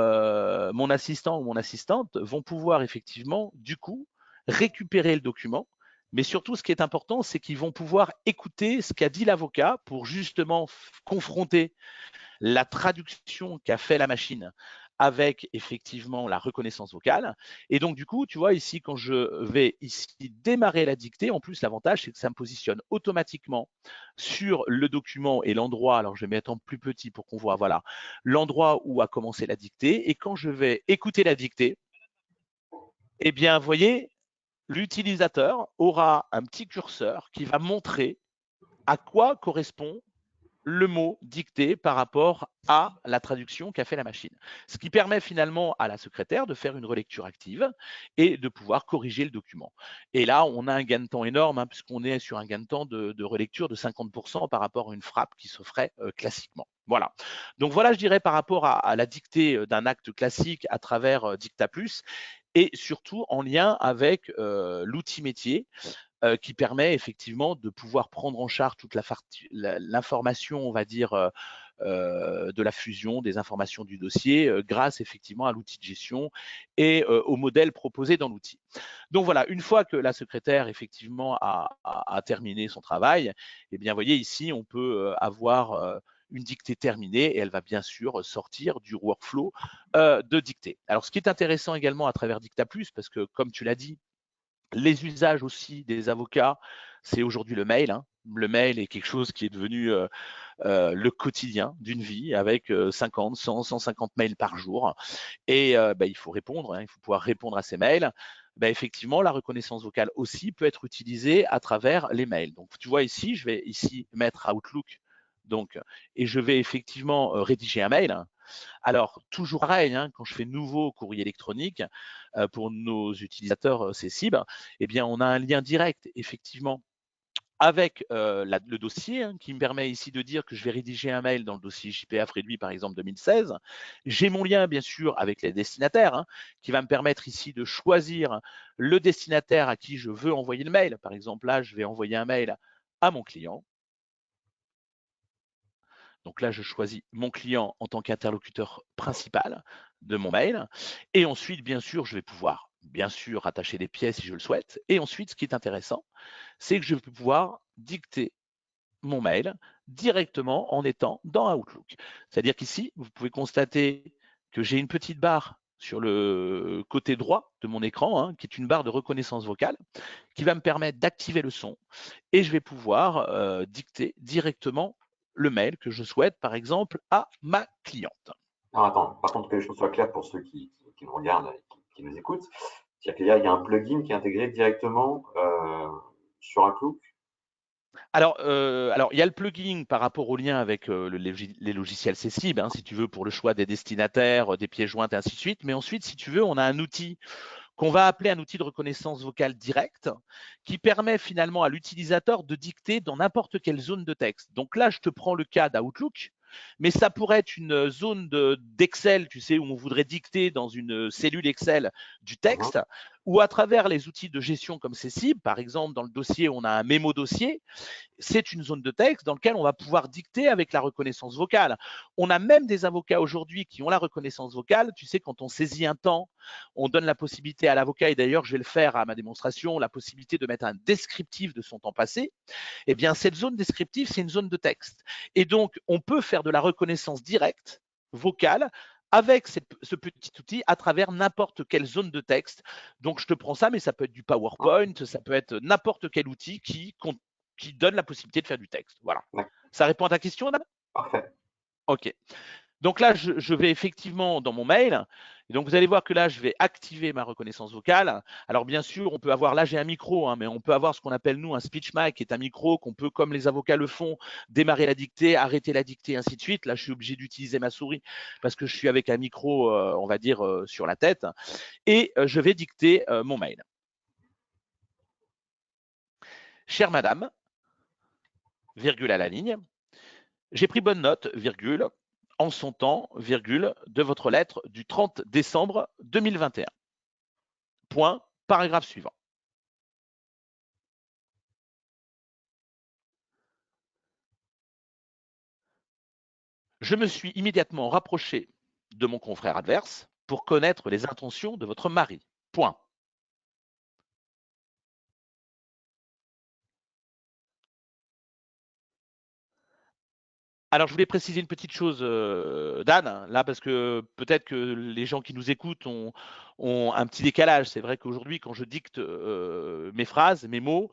mon assistant ou mon assistante vont pouvoir effectivement, du coup, récupérer le document. Mais surtout, ce qui est important, c'est qu'ils vont pouvoir écouter ce qu'a dit l'avocat pour justement confronter la traduction qu'a fait la machine avec effectivement la reconnaissance vocale. Et donc, du coup, tu vois, ici, quand je vais ici démarrer la dictée, en plus, l'avantage, c'est que ça me positionne automatiquement sur le document et l'endroit. Alors, je vais mettre en plus petit pour qu'on voit, voilà, l'endroit où a commencé la dictée. Et quand je vais écouter la dictée, eh bien, vous voyez, l'utilisateur aura un petit curseur qui va montrer à quoi correspond le mot dicté par rapport à la traduction qu'a fait la machine. Ce qui permet finalement à la secrétaire de faire une relecture active et de pouvoir corriger le document. Et là, on a un gain de temps énorme, puisqu'on est sur un gain de temps de relecture de 50% par rapport à une frappe qui se ferait classiquement. Voilà. Donc voilà, je dirais par rapport à la dictée d'un acte classique à travers Dicta Plus, et surtout en lien avec l'outil métier qui permet effectivement de pouvoir prendre en charge toute l'information, on va dire, de la fusion des informations du dossier grâce effectivement à l'outil de gestion et au modèle proposé dans l'outil. Donc voilà, une fois que la secrétaire effectivement a terminé son travail, eh bien, vous voyez ici, on peut avoir une dictée terminée et elle va bien sûr sortir du workflow de dictée. Alors, ce qui est intéressant également à travers Dicta+, parce que comme tu l'as dit, les usages aussi des avocats, c'est aujourd'hui le mail. Hein. Le mail est quelque chose qui est devenu le quotidien d'une vie avec 50, 100, 150 mails par jour. Et il faut répondre, hein, il faut pouvoir répondre à ces mails. Effectivement, la reconnaissance vocale aussi peut être utilisée à travers les mails. Donc, tu vois ici, je vais ici mettre Outlook. Donc, et je vais effectivement rédiger un mail. Alors, toujours pareil, hein, quand je fais nouveau courrier électronique pour nos utilisateurs CCIB, eh bien, on a un lien direct, effectivement, avec le dossier hein, qui me permet ici de dire que je vais rédiger un mail dans le dossier JPF réduit par exemple 2016. J'ai mon lien bien sûr avec les destinataires hein, qui va me permettre ici de choisir le destinataire à qui je veux envoyer le mail. Par exemple là, je vais envoyer un mail à mon client. Donc là, je choisis mon client en tant qu'interlocuteur principal de mon mail. Et ensuite, bien sûr, je vais pouvoir, bien sûr, rattacher des pièces si je le souhaite. Et ensuite, ce qui est intéressant, c'est que je vais pouvoir dicter mon mail directement en étant dans Outlook. C'est-à-dire qu'ici, vous pouvez constater que j'ai une petite barre sur le côté droit de mon écran, hein, qui est une barre de reconnaissance vocale, qui va me permettre d'activer le son et je vais pouvoir dicter directement le mail que je souhaite, par exemple, à ma cliente. Alors, attends, par contre, que les choses soient claires pour ceux qui nous regardent et qui nous écoutent, c'est-à-dire qu'il y a un plugin qui est intégré directement sur Outlook. Alors, il y a le plugin par rapport au lien avec les logiciels CCIB, hein, si tu veux, pour le choix des destinataires, des pièces jointes et ainsi de suite. Mais ensuite, si tu veux, on a un outil qu'on va appeler un outil de reconnaissance vocale directe qui permet finalement à l'utilisateur de dicter dans n'importe quelle zone de texte. Donc là, je te prends le cas d'Outlook, mais ça pourrait être une zone d'Excel, tu sais, où on voudrait dicter dans une cellule Excel du texte, ou à travers les outils de gestion comme CCIB, par exemple, dans le dossier, on a un mémo dossier, c'est une zone de texte dans laquelle on va pouvoir dicter avec la reconnaissance vocale. On a même des avocats aujourd'hui qui ont la reconnaissance vocale. Tu sais, quand on saisit un temps, on donne la possibilité à l'avocat, et d'ailleurs je vais le faire à ma démonstration, la possibilité de mettre un descriptif de son temps passé. Eh bien, cette zone descriptive, c'est une zone de texte. Et donc, on peut faire de la reconnaissance directe, vocale, avec ce petit outil à travers n'importe quelle zone de texte. Donc, je te prends ça, mais ça peut être du PowerPoint, ça peut être n'importe quel outil qui donne la possibilité de faire du texte. Voilà. Ça répond à ta question, Adam? Parfait. OK. Donc là, je vais effectivement dans mon mail. Et donc, vous allez voir que là, je vais activer ma reconnaissance vocale. Alors, bien sûr, on peut avoir, là, j'ai un micro, hein, mais on peut avoir ce qu'on appelle, nous, un speech mic, qui est un micro qu'on peut, comme les avocats le font, démarrer la dictée, arrêter la dictée, ainsi de suite. Là, je suis obligé d'utiliser ma souris parce que je suis avec un micro, on va dire, sur la tête. Et je vais dicter mon mail. Chère madame, virgule à la ligne, j'ai pris bonne note, virgule, en son temps, virgule, de votre lettre du 30 décembre 2021. Point, paragraphe suivant. Je me suis immédiatement rapproché de mon confrère adverse pour connaître les intentions de votre mari. Point. Alors, je voulais préciser une petite chose, Dan, là, parce que peut-être que les gens qui nous écoutent ont un petit décalage. C'est vrai qu'aujourd'hui, quand je dicte mes phrases, mes mots,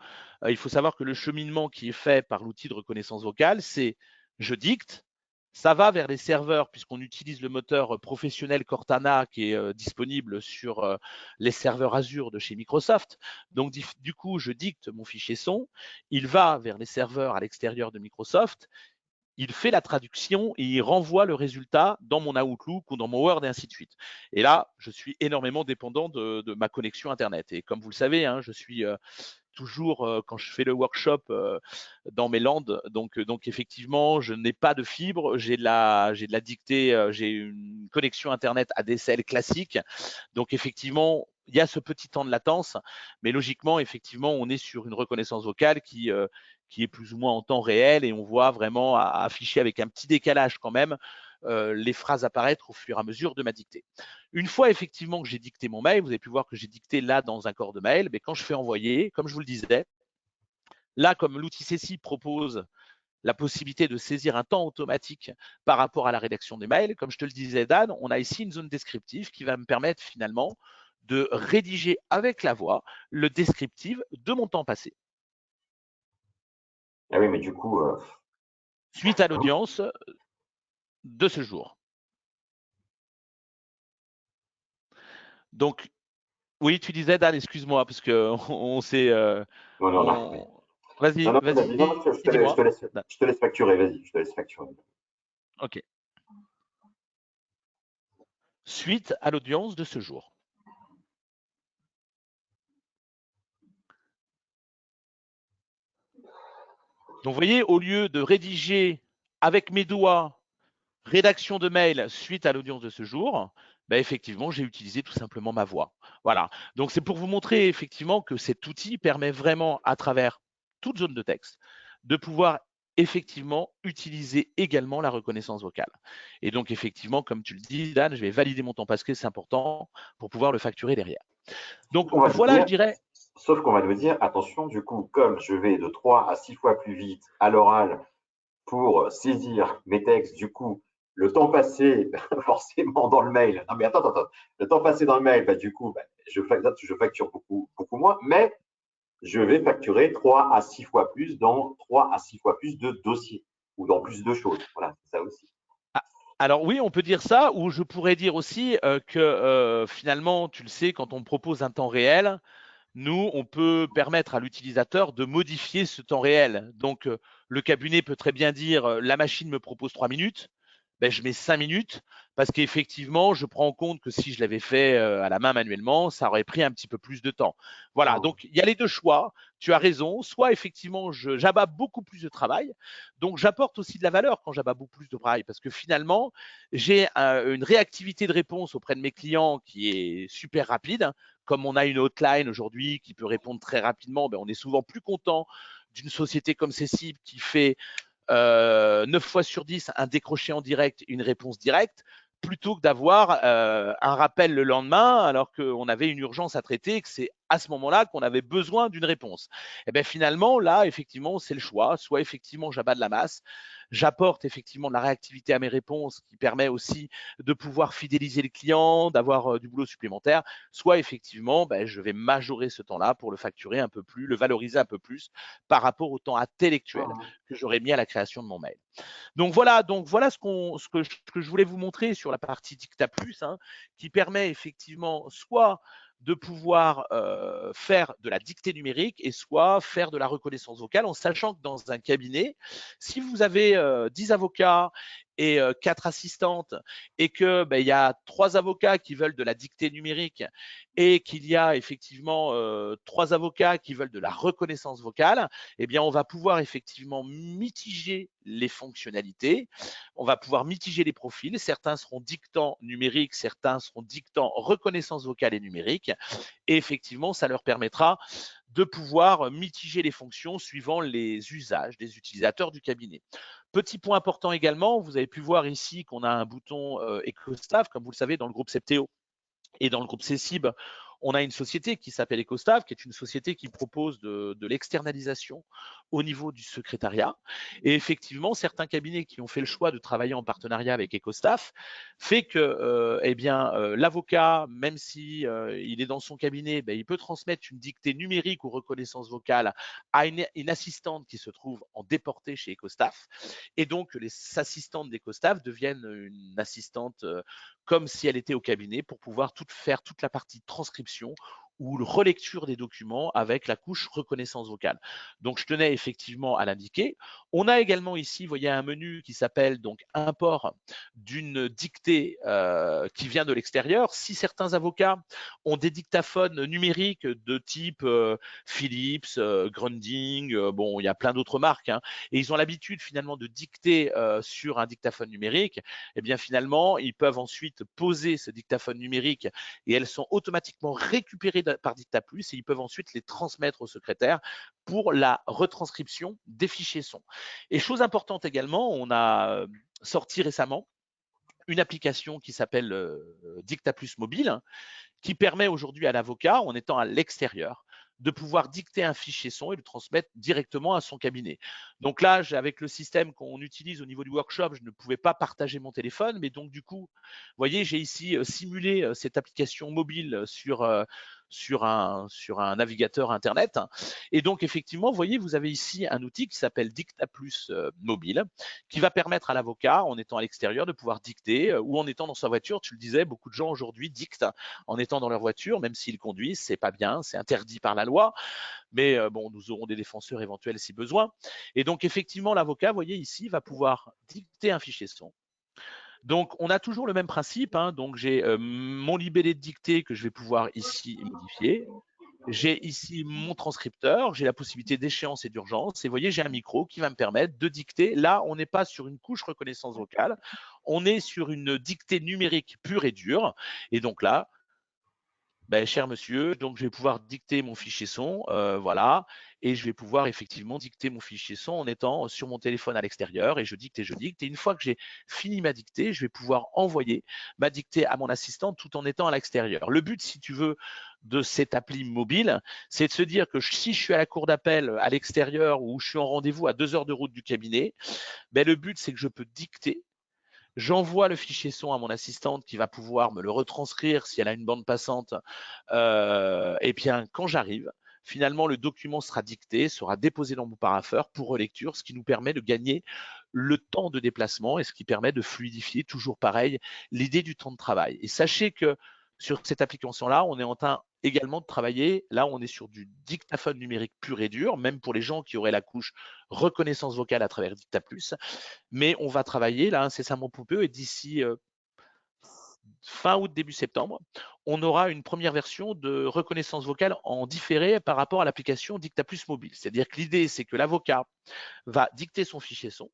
il faut savoir que le cheminement qui est fait par l'outil de reconnaissance vocale, c'est je dicte, ça va vers les serveurs, puisqu'on utilise le moteur professionnel Cortana qui est disponible sur les serveurs Azure de chez Microsoft. Donc, du coup, je dicte mon fichier son, il va vers les serveurs à l'extérieur de Microsoft. Il fait la traduction et il renvoie le résultat dans mon Outlook ou dans mon Word et ainsi de suite. Et là, je suis énormément dépendant de ma connexion Internet. Et comme vous le savez, hein, je suis toujours quand je fais le workshop dans mes Landes. Donc effectivement, je n'ai pas de fibre, j'ai de la dictée, j'ai une connexion Internet ADSL classique. Donc effectivement, il y a ce petit temps de latence, mais logiquement, effectivement, on est sur une reconnaissance vocale qui est plus ou moins en temps réel et on voit vraiment afficher avec un petit décalage quand même les phrases apparaître au fur et à mesure de ma dictée. Une fois effectivement que j'ai dicté mon mail, vous avez pu voir que j'ai dicté là dans un corps de mail, mais quand je fais envoyer, comme je vous le disais, là comme l'outil Ceci propose la possibilité de saisir un temps automatique par rapport à la rédaction des mails, comme je te le disais Dan, on a ici une zone descriptive qui va me permettre finalement de rédiger avec la voix le descriptif de mon temps passé. Ah oui, mais du coup, Suite à l'audience de ce jour. Donc, oui, tu disais, Dan, excuse-moi, parce qu'on s'est. non, non, non. Non, Vas-y, non, vas-y, vas-y, non, dis-moi. je te laisse facturer, vas-y, je te laisse facturer. OK. Suite à l'audience de ce jour. Donc, vous voyez, au lieu de rédiger avec mes doigts rédaction de mail suite à l'audience de ce jour, ben effectivement, j'ai utilisé tout simplement ma voix. Voilà. Donc, c'est pour vous montrer effectivement que cet outil permet vraiment, à travers toute zone de texte, de pouvoir effectivement utiliser également la reconnaissance vocale. Et donc, effectivement, comme tu le dis, Dan, je vais valider mon temps passé, c'est important pour pouvoir le facturer derrière. Donc, On va nous voilà, je dire, dirais. sauf qu'on va nous dire, attention, du coup, comme je vais de 3 à 6 fois plus vite à l'oral pour saisir mes textes, du coup, le temps passé forcément dans le mail. Non, mais attends. Le temps passé dans le mail, bah, du coup, bah, je facture beaucoup moins, mais je vais facturer 3 à 6 fois plus dans 3 à 6 fois plus de dossiers ou dans plus de choses. Voilà, c'est ça aussi. Alors oui, on peut dire ça, ou je pourrais dire aussi que finalement, tu le sais, quand on propose un temps réel, nous, on peut permettre à l'utilisateur de modifier ce temps réel. Donc, le cabinet peut très bien dire la machine me propose 3 minutes, ben, je mets 5 minutes parce qu'effectivement, je prends en compte que si je l'avais fait à la main manuellement, ça aurait pris un petit peu plus de temps. Voilà, donc il y a les deux choix. Tu as raison. Soit effectivement, j'abats beaucoup plus de travail. Donc, j'apporte aussi de la valeur quand j'abats beaucoup plus de travail parce que finalement, j'ai une réactivité de réponse auprès de mes clients qui est super rapide. Comme on a une hotline aujourd'hui qui peut répondre très rapidement, ben on est souvent plus content d'une société comme Ceci qui fait 9 fois sur 10 un décroché en direct, une réponse directe, plutôt que d'avoir un rappel le lendemain alors qu'on avait une urgence à traiter et que c'est à ce moment-là qu'on avait besoin d'une réponse. Et bien finalement, là, effectivement, c'est le choix. Soit effectivement, j'abats de la masse, j'apporte effectivement de la réactivité à mes réponses qui permet aussi de pouvoir fidéliser le client, d'avoir du boulot supplémentaire, soit effectivement, ben, je vais majorer ce temps-là pour le facturer un peu plus, le valoriser un peu plus par rapport au temps intellectuel que j'aurais mis à la création de mon mail. Donc voilà ce que je voulais vous montrer sur la partie Dicta Plus, hein, qui permet effectivement soit de pouvoir faire de la dictée numérique et soit faire de la reconnaissance vocale, en sachant que dans un cabinet, si vous avez 10 avocats et 4 assistantes et que ben, il y a 3 avocats qui veulent de la dictée numérique et qu'il y a effectivement 3 avocats qui veulent de la reconnaissance vocale, eh bien, on va pouvoir effectivement mitiger les fonctionnalités, on va pouvoir mitiger les profils. Certains seront dictants numériques, certains seront dictants reconnaissance vocale et numérique. Et effectivement, ça leur permettra de pouvoir mitiger les fonctions suivant les usages des utilisateurs du cabinet. Petit point important également, vous avez pu voir ici qu'on a un bouton EcoStaff, comme vous le savez, dans le groupe Septéo et dans le groupe Cecib, on a une société qui s'appelle EcoStaff, qui est une société qui propose de l'externalisation au niveau du secrétariat. Et effectivement, certains cabinets qui ont fait le choix de travailler en partenariat avec EcoStaff fait que eh bien, l'avocat, même si il est dans son cabinet, ben, il peut transmettre une dictée numérique ou reconnaissance vocale à une assistante qui se trouve en déporté chez EcoStaff. Et donc, les assistantes d'EcoStaff deviennent une assistante comme si elle était au cabinet pour pouvoir faire toute la partie transcription ou relecture des documents avec la couche reconnaissance vocale. Donc, je tenais effectivement à l'indiquer. On a également ici, vous voyez, un menu qui s'appelle donc import d'une dictée qui vient de l'extérieur. Si certains avocats ont des dictaphones numériques de type Philips, Grundig, bon, il y a plein d'autres marques, hein, et ils ont l'habitude finalement de dicter sur un dictaphone numérique, eh bien finalement, ils peuvent ensuite poser ce dictaphone numérique et elles sont automatiquement récupérées par DictaPlus et ils peuvent ensuite les transmettre au secrétaire pour la retranscription des fichiers son. Et chose importante également, on a sorti récemment une application qui s'appelle DictaPlus Mobile, qui permet aujourd'hui à l'avocat, en étant à l'extérieur, de pouvoir dicter un fichier son et le transmettre directement à son cabinet. Donc là, avec le système qu'on utilise au niveau du workshop, je ne pouvais pas partager mon téléphone, mais donc du coup, vous voyez, j'ai ici simulé cette application mobile sur un navigateur Internet. Et donc, effectivement, vous voyez, vous avez ici un outil qui s'appelle DictaPlus Mobile, qui va permettre à l'avocat, en étant à l'extérieur, de pouvoir dicter ou en étant dans sa voiture. Tu le disais, beaucoup de gens aujourd'hui dictent en étant dans leur voiture, même s'ils conduisent, c'est pas bien, c'est interdit par la loi, mais bon, nous aurons des défenseurs éventuels si besoin. Et donc, effectivement, l'avocat, vous voyez ici, va pouvoir dicter un fichier son. Donc, on a toujours le même principe, hein. Donc, j'ai mon libellé de dictée que je vais pouvoir ici modifier. J'ai ici mon transcripteur, j'ai la possibilité d'échéance et d'urgence. Et vous voyez, j'ai un micro qui va me permettre de dicter. Là, on n'est pas sur une couche reconnaissance vocale, on est sur une dictée numérique pure et dure. Et donc là, ben, cher monsieur, donc je vais pouvoir dicter mon fichier son, voilà, et je vais pouvoir effectivement dicter mon fichier son en étant sur mon téléphone à l'extérieur, et je dicte et je dicte. Et une fois que j'ai fini ma dictée, je vais pouvoir envoyer ma dictée à mon assistante tout en étant à l'extérieur. Le but, si tu veux, de cette appli mobile, c'est de se dire que si je suis à la cour d'appel à l'extérieur ou je suis en rendez-vous à 2 heures de route du cabinet, ben, le but, c'est que je peux dicter. J'envoie le fichier son à mon assistante qui va pouvoir me le retranscrire si elle a une bande passante. Et bien, quand j'arrive, finalement, le document sera dicté, sera déposé dans mon parapheur pour relecture, ce qui nous permet de gagner le temps de déplacement et ce qui permet de fluidifier, toujours pareil, l'idée du temps de travail. Et sachez que sur cette application-là, on est en train également de travailler. Là, on est sur du dictaphone numérique pur et dur, même pour les gens qui auraient la couche reconnaissance vocale à travers DictaPlus. Mais on va travailler là incessamment pour peu et d'ici fin août, début septembre, on aura une première version de reconnaissance vocale en différé par rapport à l'application DictaPlus mobile. C'est-à-dire que l'idée, c'est que l'avocat va dicter son fichier son,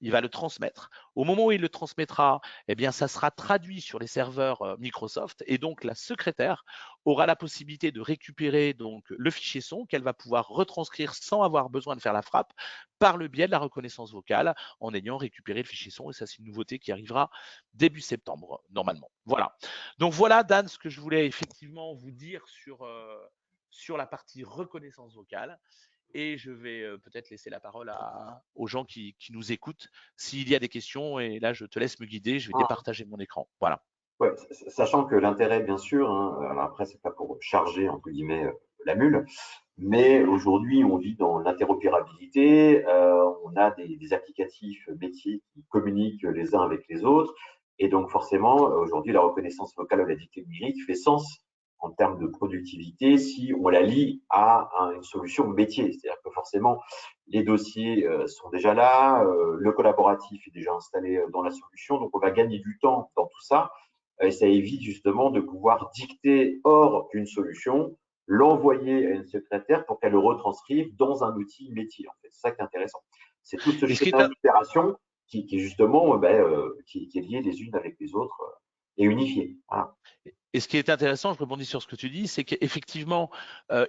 il va le transmettre. Au moment où il le transmettra, eh bien, ça sera traduit sur les serveurs Microsoft et donc la secrétaire aura la possibilité de récupérer donc le fichier son qu'elle va pouvoir retranscrire sans avoir besoin de faire la frappe par le biais de la reconnaissance vocale en ayant récupéré le fichier son. Et ça, c'est une nouveauté qui arrivera début septembre, normalement. Voilà. Donc voilà, Dan, ce que je voulais effectivement vous dire sur la partie reconnaissance vocale. Et je vais peut-être laisser la parole aux gens qui nous écoutent s'il y a des questions. Et là, je te laisse me guider. Je vais Ah, départager mon écran. Voilà. ouais, sachant que l'intérêt, bien sûr, hein, alors après, c'est pas pour charger, entre guillemets, la mule, mais aujourd'hui, on vit dans l'interopérabilité, on a des applicatifs métiers qui communiquent les uns avec les autres, et donc forcément, aujourd'hui, la reconnaissance vocale ou la dictée numérique fait sens en termes de productivité si on la lie à une solution métier. C'est-à-dire que forcément, les dossiers sont déjà là, le collaboratif est déjà installé dans la solution, donc on va gagner du temps dans tout ça, et ça évite justement de pouvoir dicter hors d'une solution, l'envoyer à une secrétaire pour qu'elle le retranscrive dans un outil métier. En fait, c'est ça qui est intéressant. C'est tout ce Et ce qui chemin est, d'opération qui justement qui est lié les unes avec les autres et unifié. Voilà. Et ce qui est intéressant, je rebondis sur ce que tu dis, c'est qu'effectivement,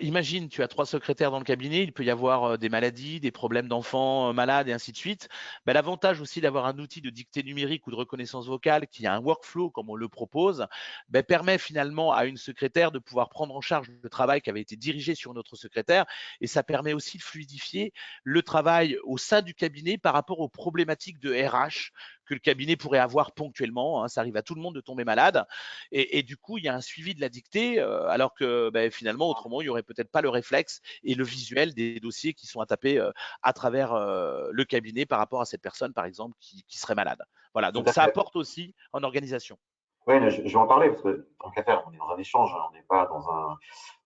imagine, tu as 3 secrétaires dans le cabinet, il peut y avoir des maladies, des problèmes d'enfants malades et ainsi de suite. Ben, l'avantage aussi d'avoir un outil de dictée numérique ou de reconnaissance vocale qui a un workflow comme on le propose, ben, permet finalement à une secrétaire de pouvoir prendre en charge le travail qui avait été dirigé sur notre secrétaire et ça permet aussi de fluidifier le travail au sein du cabinet par rapport aux problématiques de RH que le cabinet pourrait avoir ponctuellement, hein. Ça arrive à tout le monde de tomber malade. Et du coup, il y a un suivi de la dictée, alors que ben, finalement, autrement, il n'y aurait peut-être pas le réflexe et le visuel des dossiers qui sont à taper à travers le cabinet par rapport à cette personne, par exemple, qui serait malade. Voilà, Tout donc à ça fait. apporte aussi en organisation. Oui, je vais en parler parce que tant qu'à faire, on est dans un échange, hein, on n'est pas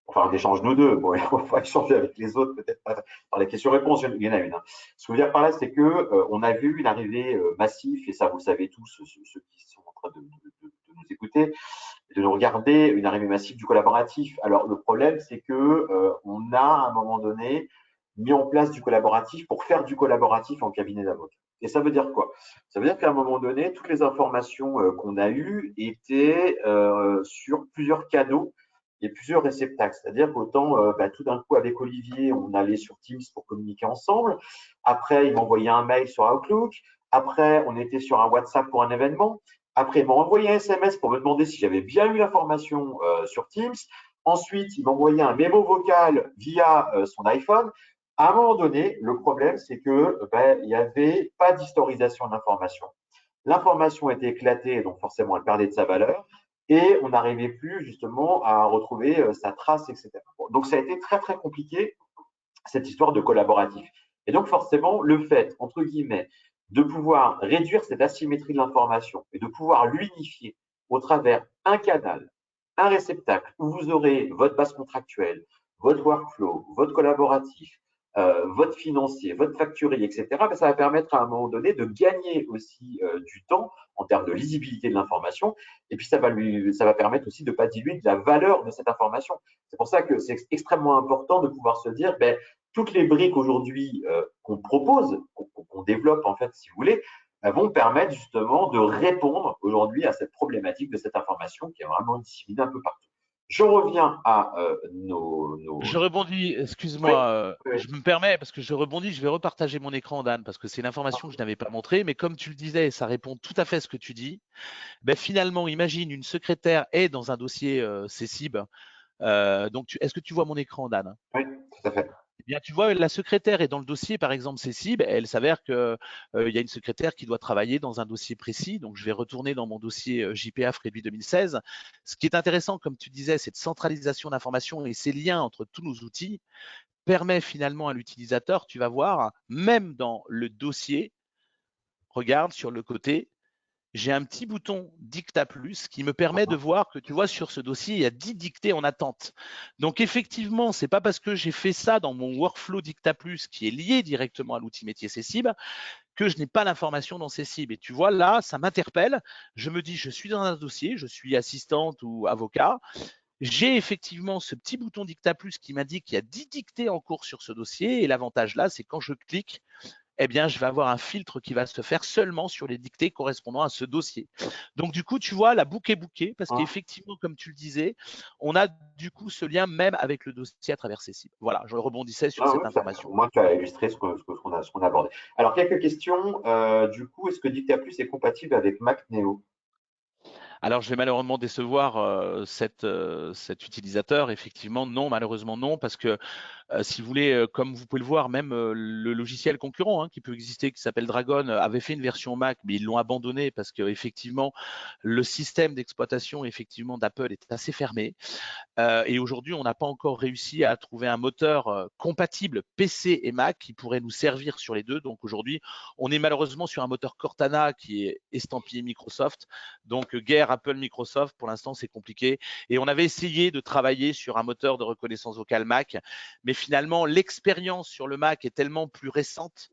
enfin, on échange nous deux. Bon, on va échanger avec les autres, peut-être pas par les questions-réponses, il y en a une. Hein. Ce que je veux dire par là, c'est que on a vu une arrivée massive, et ça vous le savez tous, ceux qui sont en train de nous écouter, de nous regarder, une arrivée massive du collaboratif. Alors le problème, c'est que on a à un moment donné mis en place du collaboratif pour faire du collaboratif en cabinet d'avocat. Et ça veut dire quoi? Ça veut dire qu'à un moment donné, toutes les informations qu'on a eues étaient sur plusieurs canaux et plusieurs réceptacles. C'est-à-dire qu'autant tout d'un coup avec Olivier, on allait sur Teams pour communiquer ensemble. Après, il m'envoyait un mail sur Outlook. Après, on était sur un WhatsApp pour un événement. Après, il m'a envoyé un SMS pour me demander si j'avais bien eu l'information sur Teams. Ensuite, il m'a envoyé un mémo vocal via son iPhone. À un moment donné, le problème, c'est que il n'y avait pas d'historisation d'information. L'information était éclatée, donc forcément, elle perdait de sa valeur, et on n'arrivait plus justement à retrouver sa trace, etc. Bon, donc, ça a été très, très compliqué, cette histoire de collaboratif. Et donc, forcément, le fait, entre guillemets, de pouvoir réduire cette asymétrie de l'information et de pouvoir l'unifier au travers un canal, un réceptacle où vous aurez votre base contractuelle, votre workflow, votre collaboratif, votre financier, votre facturier, etc., ben, ça va permettre à un moment donné de gagner aussi du temps en termes de lisibilité de l'information. Et puis, ça va permettre aussi de ne pas diluer de la valeur de cette information. C'est pour ça que c'est extrêmement important de pouvoir se dire, ben, toutes les briques aujourd'hui qu'on propose, qu'on développe en fait, si vous voulez, vont permettre justement de répondre aujourd'hui à cette problématique de cette information qui est vraiment disséminée un peu partout. Je reviens à Je rebondis, Oui, excuse-moi, oui, je me permets parce que je rebondis, je vais repartager mon écran, Dan, parce que c'est une information que je n'avais pas montrée, mais comme tu le disais, ça répond tout à fait à ce que tu dis. Ben, finalement, imagine une secrétaire est dans un dossier CCIB. Donc, est-ce que tu vois mon écran, Dan? oui, tout à fait. Eh bien, tu vois, la secrétaire est dans le dossier, par exemple, CCIB. Elle s'avère que il y a une secrétaire qui doit travailler dans un dossier précis. Donc, je vais retourner dans mon dossier JPA Frédui 2016. Ce qui est intéressant, comme tu disais, cette centralisation d'informations et ces liens entre tous nos outils permet finalement à l'utilisateur, tu vas voir, même dans le dossier, regarde sur le côté, j'ai un petit bouton Dicta Plus qui me permet de voir que tu vois sur ce dossier, il y a 10 dictées en attente. Donc effectivement, c'est pas parce que j'ai fait ça dans mon workflow Dicta Plus qui est lié directement à l'outil métier Cessib que je n'ai pas l'information dans Cessib. Et tu vois là, ça m'interpelle. Je me dis, je suis dans un dossier, je suis assistante ou avocat. J'ai effectivement ce petit bouton Dicta Plus qui m'indique qu'il y a 10 dictées en cours sur ce dossier. Et l'avantage là, c'est quand je clique, eh bien, je vais avoir un filtre qui va se faire seulement sur les dictées correspondant à ce dossier. Donc, du coup, tu vois, la boucle est bouquée parce Hein, qu'effectivement, comme tu le disais, on a du coup ce lien même avec le dossier à travers ces cibles. Voilà, je rebondissais sur ah cette oui, information. au moins tu as illustré ce qu'on a abordé. Alors, quelques questions. Du coup, est-ce que Dicta Plus est compatible avec Mac Neo? Alors, je vais malheureusement décevoir cet utilisateur. Effectivement, non, malheureusement non, parce que si vous voulez, comme vous pouvez le voir, même le logiciel concurrent qui peut exister, qui s'appelle Dragon, avait fait une version Mac, mais ils l'ont abandonné parce que effectivement, le système d'exploitation effectivement d'Apple est assez fermé. Et aujourd'hui, on n'a pas encore réussi à trouver un moteur compatible PC et Mac qui pourrait nous servir sur les deux. Donc aujourd'hui, on est malheureusement sur un moteur Cortana qui est estampillé Microsoft. Donc guerre Apple-Microsoft, pour l'instant, c'est compliqué. Et on avait essayé de travailler sur un moteur de reconnaissance vocale Mac, mais finalement, l'expérience sur le Mac est tellement plus récente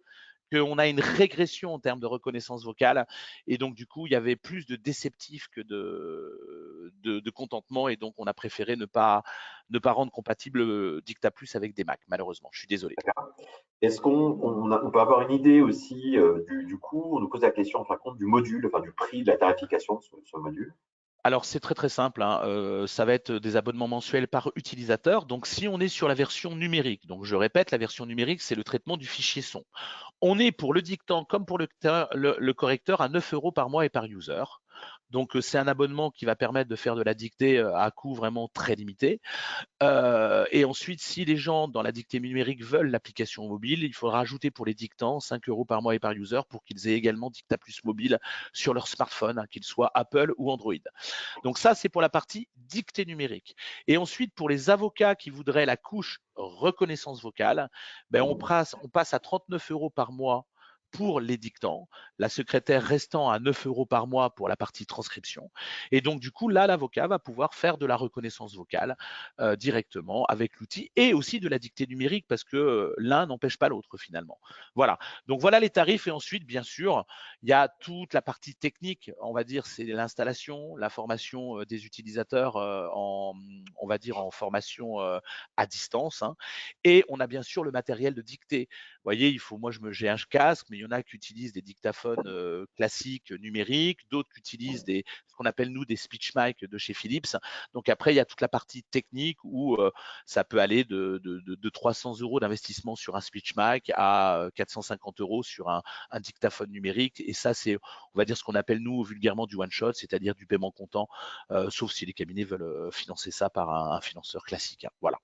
qu'on a une régression en termes de reconnaissance vocale. Et donc, du coup, il y avait plus de déceptifs que de contentement. Et donc, on a préféré ne pas rendre compatible Dicta Plus avec des Mac, malheureusement. Je suis désolé. Est-ce qu'on peut avoir une idée aussi du coût? On nous pose la question en fin de compte du module, enfin du prix de la tarification de ce module. Alors, c'est très très simple, ça va être des abonnements mensuels par utilisateur. Donc, si on est sur la version numérique, donc je répète, la version numérique, c'est le traitement du fichier son. On est pour le dictant comme pour le correcteur à 9 euros par mois et par user. Donc, c'est un abonnement qui va permettre de faire de la dictée à coût vraiment très limité. Et ensuite, si les gens dans la dictée numérique veulent l'application mobile, il faudra ajouter pour les dictants 5 euros par mois et par user pour qu'ils aient également Dicta Plus mobile sur leur smartphone, qu'ils soient Apple ou Android. Donc ça, c'est pour la partie dictée numérique. Et ensuite, pour les avocats qui voudraient la couche reconnaissance vocale, ben on passe à 39 euros par mois pour les dictants, la secrétaire restant à 9 € par mois pour la partie transcription. Et donc, du coup, là, l'avocat va pouvoir faire de la reconnaissance vocale directement avec l'outil et aussi de la dictée numérique parce que l'un n'empêche pas l'autre finalement. Voilà. Donc, voilà les tarifs. Et ensuite, bien sûr, il y a toute la partie technique, on va dire, c'est l'installation, la formation des utilisateurs on va dire, en formation à distance. Hein. Et on a bien sûr le matériel de dictée. Vous voyez, moi, j'ai un casque, mais il y en a qui utilisent des dictaphones classiques numériques, d'autres qui utilisent ce qu'on appelle nous des speech mic de chez Philips. Donc après, il y a toute la partie technique où ça peut aller de 300 € d'investissement sur un speech mic à 450 € sur un dictaphone numérique. Et ça, c'est, on va dire, ce qu'on appelle nous vulgairement du one shot, c'est-à-dire du paiement comptant, sauf si les cabinets veulent financer ça par un financeur classique. Hein. Voilà.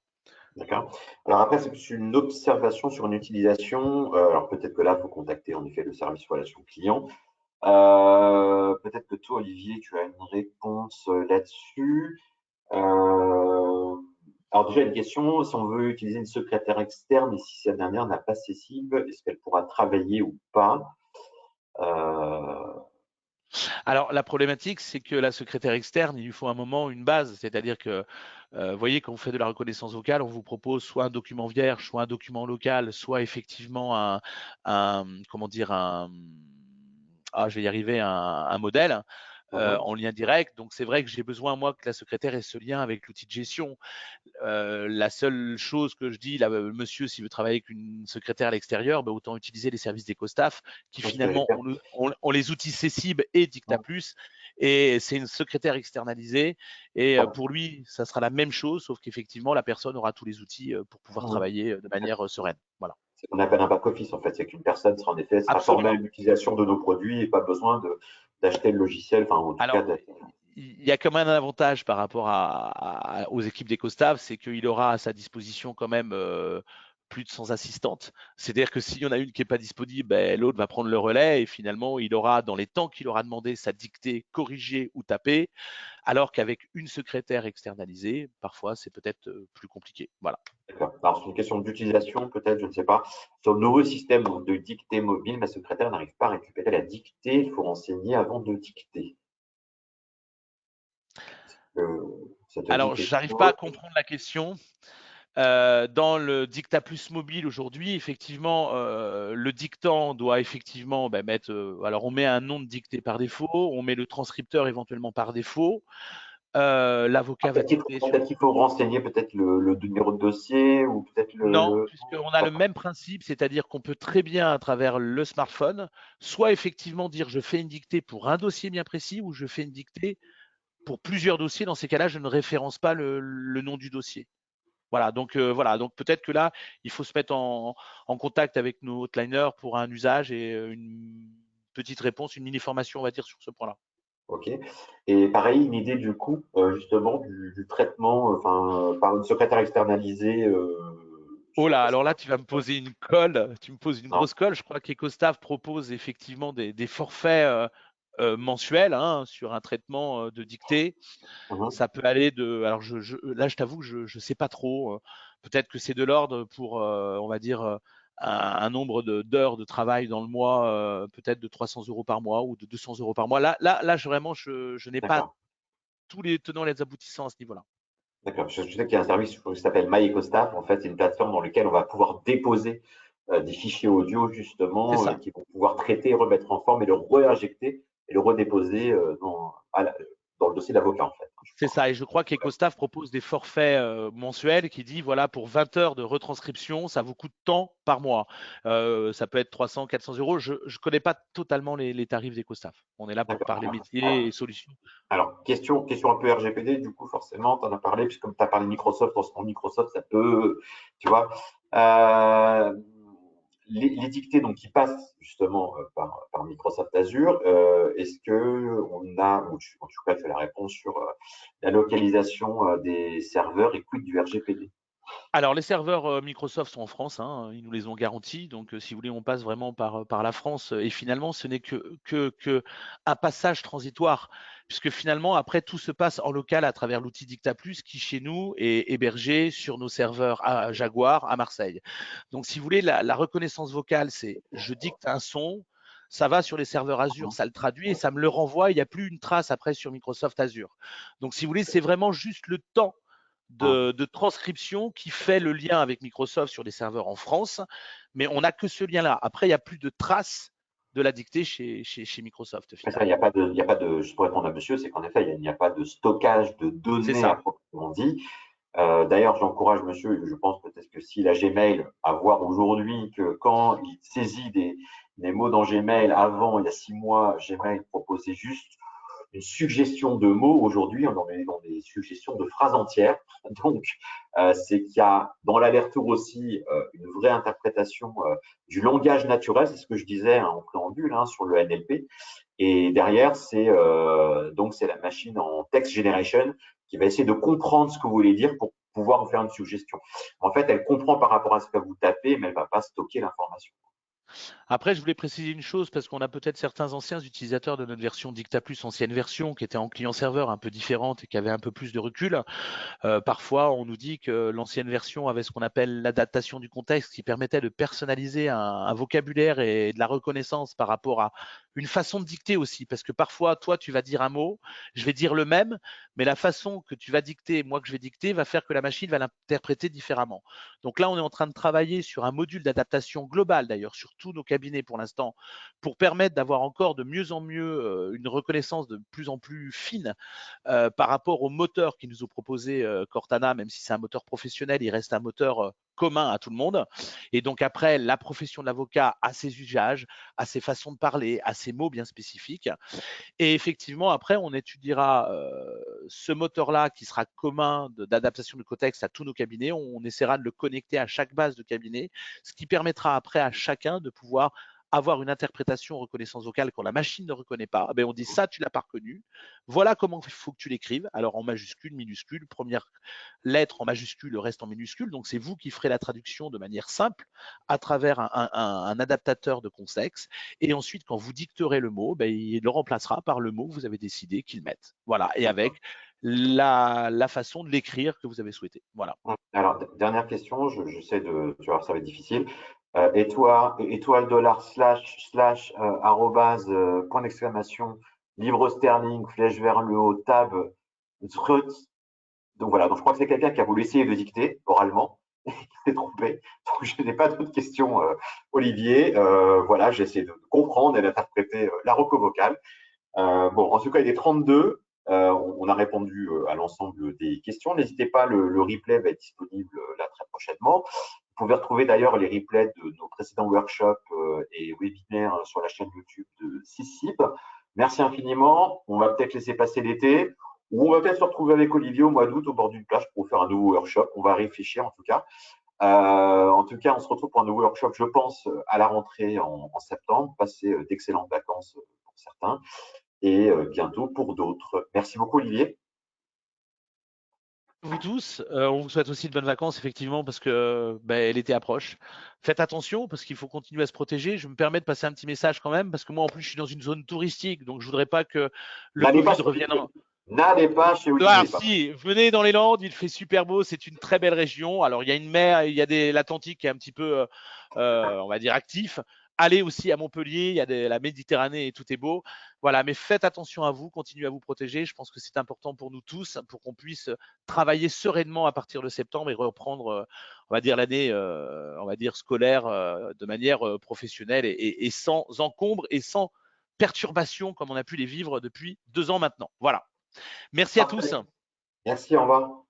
D'accord. Alors après, c'est plus une observation sur une utilisation. Alors peut-être que là, il faut contacter en effet le service relation client. Peut-être que toi, Olivier, tu as une réponse là-dessus. Alors déjà, une question, si on veut utiliser une secrétaire externe et si cette dernière n'a pas ses cibles, est-ce qu'elle pourra travailler ou pas? Alors, la problématique, c'est que la secrétaire externe, il lui faut un moment une base. C'est-à-dire que, vous voyez, quand vous faites de la reconnaissance vocale, on vous propose soit un document vierge, soit un document local, soit effectivement comment dire, je vais y arriver, un modèle. En lien direct. Donc, c'est vrai que j'ai besoin, moi, que la secrétaire ait ce lien avec l'outil de gestion. La seule chose que je dis, là, monsieur, s'il veut travailler avec une secrétaire à l'extérieur, bah, autant utiliser les services d'EcoStaff qui C'est ce que j'allais finalement faire. ont les outils Cessible et Dictaplus. Et c'est une secrétaire externalisée. Et pour lui, ça sera la même chose, sauf qu'effectivement, la personne aura tous les outils pour pouvoir travailler de manière sereine. Voilà. C'est ce qu'on appelle un back-office, en fait. C'est qu'une personne sera en effet sera formée à Absolument. l'utilisation de nos produits et pas besoin d'acheter le logiciel, enfin, en tout cas, Alors, il y a quand même un avantage par rapport aux équipes d'EcoStaff, c'est qu'il aura à sa disposition quand même plus de 100 assistantes. C'est-à-dire que s'il y en a une qui n'est pas disponible, ben, l'autre va prendre le relais et finalement, il aura, dans les temps qu'il aura demandé, sa dictée corrigée ou tapée, alors qu'avec une secrétaire externalisée, parfois, c'est peut-être plus compliqué. Voilà. d'accord. Alors, c'est une question d'utilisation, peut-être, je ne sais pas. Sur le nouveau système de dictée mobile, ma secrétaire n'arrive pas à récupérer la dictée. Il faut renseigner avant de dicter. Ça te dit Alors, quelque j'arrive pas à chose? comprendre la question. Dans le Dictaplus mobile aujourd'hui, effectivement, le dictant doit effectivement mettre. Alors, on met un nom de dictée par défaut, on met le transcripteur éventuellement par défaut. L'avocat va dicter sur. Peut-être qu'il faut renseigner peut-être le numéro de dossier ou peut-être Non, puisqu'on a le même principe, c'est-à-dire qu'on peut très bien, à travers le smartphone, soit effectivement dire je fais une dictée pour un dossier bien précis ou je fais une dictée pour plusieurs dossiers. Dans ces cas-là, je ne référence pas le nom du dossier. Voilà, donc peut-être que là, il faut se mettre en contact avec nos hotliners pour un usage et une petite réponse, une mini formation, on va dire, sur ce point-là. Ok. Et pareil, une idée du coup, justement, du traitement, enfin, par une secrétaire externalisée. Je Oh sais là, pas si alors là, tu vas me poser une colle, tu me poses une non. grosse colle. Je crois qu'EcoStaff propose effectivement des forfaits mensuels hein, sur un traitement de dictée. Mhm. Ça peut aller alors là, je t'avoue, je ne sais pas trop. Peut-être que c'est de l'ordre pour, on va dire, un nombre d'heures de travail dans le mois, peut-être de 300 € par mois ou de 200 € par mois. Là, vraiment, je n'ai pas D'accord. tous les tenants et les aboutissants à ce niveau-là. D'accord. Je sais qu'il y a un service qui s'appelle MyEcoStaff. En fait, c'est une plateforme dans laquelle on va pouvoir déposer des fichiers audio, C'est justement, ça. qui vont pouvoir traiter, remettre en forme et le réinjecter et le redéposer dans le dossier d'avocat, en fait. C'est ça, et je crois qu'EcoStaff propose des forfaits mensuels qui dit voilà, pour 20 heures de retranscription, ça vous coûte tant par mois. Ça peut être 300, 400 euros. Je ne connais pas totalement les tarifs d'EcoStaff. On est là pour parler D'accord. métier et solutions. Alors, question un peu RGPD, du coup, forcément, tu en as parlé, puisque comme tu as parlé de Microsoft, en ce moment, Microsoft, ça peut, tu vois, euh, les dictées donc, qui passent justement par Microsoft Azure, est-ce que on a, ou en tout cas, fait la réponse sur la localisation des serveurs et quid du RGPD? Alors, les serveurs Microsoft sont en France, hein, ils nous les ont garantis. Donc, si vous voulez, on passe vraiment par la France. Et finalement, ce n'est que un passage transitoire, puisque finalement, après, tout se passe en local à travers l'outil DictaPlus qui, chez nous, est hébergé sur nos serveurs à Jaguar à Marseille. Donc, si vous voulez, la reconnaissance vocale, c'est je dicte un son, ça va sur les serveurs Azure, ça le traduit et ça me le renvoie. Il n'y a plus une trace après sur Microsoft Azure. Donc, si vous voulez, c'est vraiment juste le temps de transcription qui fait le lien avec Microsoft sur des serveurs en France, mais on n'a que ce lien-là. Après, il n'y a plus de traces de la dictée chez Microsoft Mais ça, il n'y finalement. a pas de, il y a pas de, juste pour répondre à monsieur, c'est qu'en effet, il n'y a pas de stockage de C'est données à ça. proprement dit. D'ailleurs, j'encourage monsieur, je pense peut-être que s'il a Gmail, à voir aujourd'hui que quand il saisit des mots dans Gmail, avant, il y a 6 mois, Gmail proposait juste une suggestion de mots. Aujourd'hui, on est dans des suggestions de phrases entières. Donc, c'est qu'il y a dans l'aller-retour aussi une vraie interprétation du langage naturel. C'est ce que je disais en préambule sur le NLP. Et derrière, donc c'est la machine en text generation qui va essayer de comprendre ce que vous voulez dire pour pouvoir vous faire une suggestion. En fait, elle comprend par rapport à ce que vous tapez, mais elle ne va pas stocker l'information. Après, je voulais préciser une chose parce qu'on a peut-être certains anciens utilisateurs de notre version DictaPlus ancienne version qui était en client-serveur un peu différente et qui avait un peu plus de recul. Parfois, on nous dit que l'ancienne version avait ce qu'on appelle l'adaptation du contexte qui permettait de personnaliser un vocabulaire et de la reconnaissance par rapport à une façon de dicter aussi. Parce que parfois, toi, tu vas dire un mot, je vais dire le même, mais la façon que tu vas dicter, moi que je vais dicter, va faire que la machine va l'interpréter différemment. Donc là, on est en train de travailler sur un module d'adaptation global, d'ailleurs, sur tous nos cabinets pour l'instant, pour permettre d'avoir encore de mieux en mieux une reconnaissance de plus en plus fine par rapport au moteur qui nous ont proposé Cortana, même si c'est un moteur professionnel, il reste un moteur commun à tout le monde. Et donc après, la profession de l'avocat a ses usages, a ses façons de parler, a ses mots bien spécifiques. Et effectivement, après, on étudiera ce moteur-là qui sera commun d'adaptation de contexte à tous nos cabinets. On essaiera de le connecter à chaque base de cabinet, ce qui permettra après à chacun de pouvoir avoir une interprétation reconnaissance vocale quand la machine ne reconnaît pas. Ben, on dit ça, tu l'as pas reconnu. Voilà comment il faut que tu l'écrives. Alors en majuscule, minuscule, première lettre en majuscule, le reste en minuscule. Donc c'est vous qui ferez la traduction de manière simple à travers un adaptateur de contexte. Et ensuite, quand vous dicterez le mot, ben, il le remplacera par le mot que vous avez décidé qu'il mette. Voilà. Et avec la façon de l'écrire que vous avez souhaité. Voilà. Alors, dernière question, j'essaie de, tu vois, ça va être difficile. Étoile dollar slash arrobase point d'exclamation livre sterling flèche vers le haut tab zreut. Donc voilà, donc je crois que c'est quelqu'un qui a voulu essayer de dicter oralement et qui s'est trompé. Donc je n'ai pas d'autres questions, Olivier. Voilà, j'ai essayé de comprendre et d'interpréter la reco vocale. Bon, en tout cas, il est 32. On a répondu à l'ensemble des questions. N'hésitez pas, le replay va être disponible là très prochainement. Vous pouvez retrouver d'ailleurs les replays de nos précédents workshops et webinaires sur la chaîne YouTube de Sysip. Merci infiniment. On va peut-être laisser passer l'été ou on va peut-être se retrouver avec Olivier au mois d'août au bord d'une plage pour faire un nouveau workshop. On va réfléchir en tout cas. En tout cas, on se retrouve pour un nouveau workshop, je pense, à la rentrée en septembre. Passez d'excellentes vacances pour certains et bientôt pour d'autres. Merci beaucoup, Olivier. Vous tous, on vous souhaite aussi de bonnes vacances, effectivement, parce que ben, l'été approche. Faites attention, parce qu'il faut continuer à se protéger. Je me permets de passer un petit message quand même, parce que moi, en plus, je suis dans une zone touristique, donc je voudrais pas que le N'allez pas Covid chez revienne Olivier. en. N'allez pas chez Alors Olivier. si, venez dans les Landes, il fait super beau, c'est une très belle région. Alors il y a une mer, il y a l'Atlantique qui est un petit peu, on va dire, actif. Allez aussi à Montpellier, il y a la Méditerranée et tout est beau. Voilà, mais faites attention à vous, continuez à vous protéger. Je pense que c'est important pour nous tous, pour qu'on puisse travailler sereinement à partir de septembre et reprendre, on va dire, l'année, on va dire, scolaire de manière professionnelle et sans encombre et sans perturbation comme on a pu les vivre depuis 2 ans maintenant. Voilà. Merci à tous. Parfait. Merci, au revoir.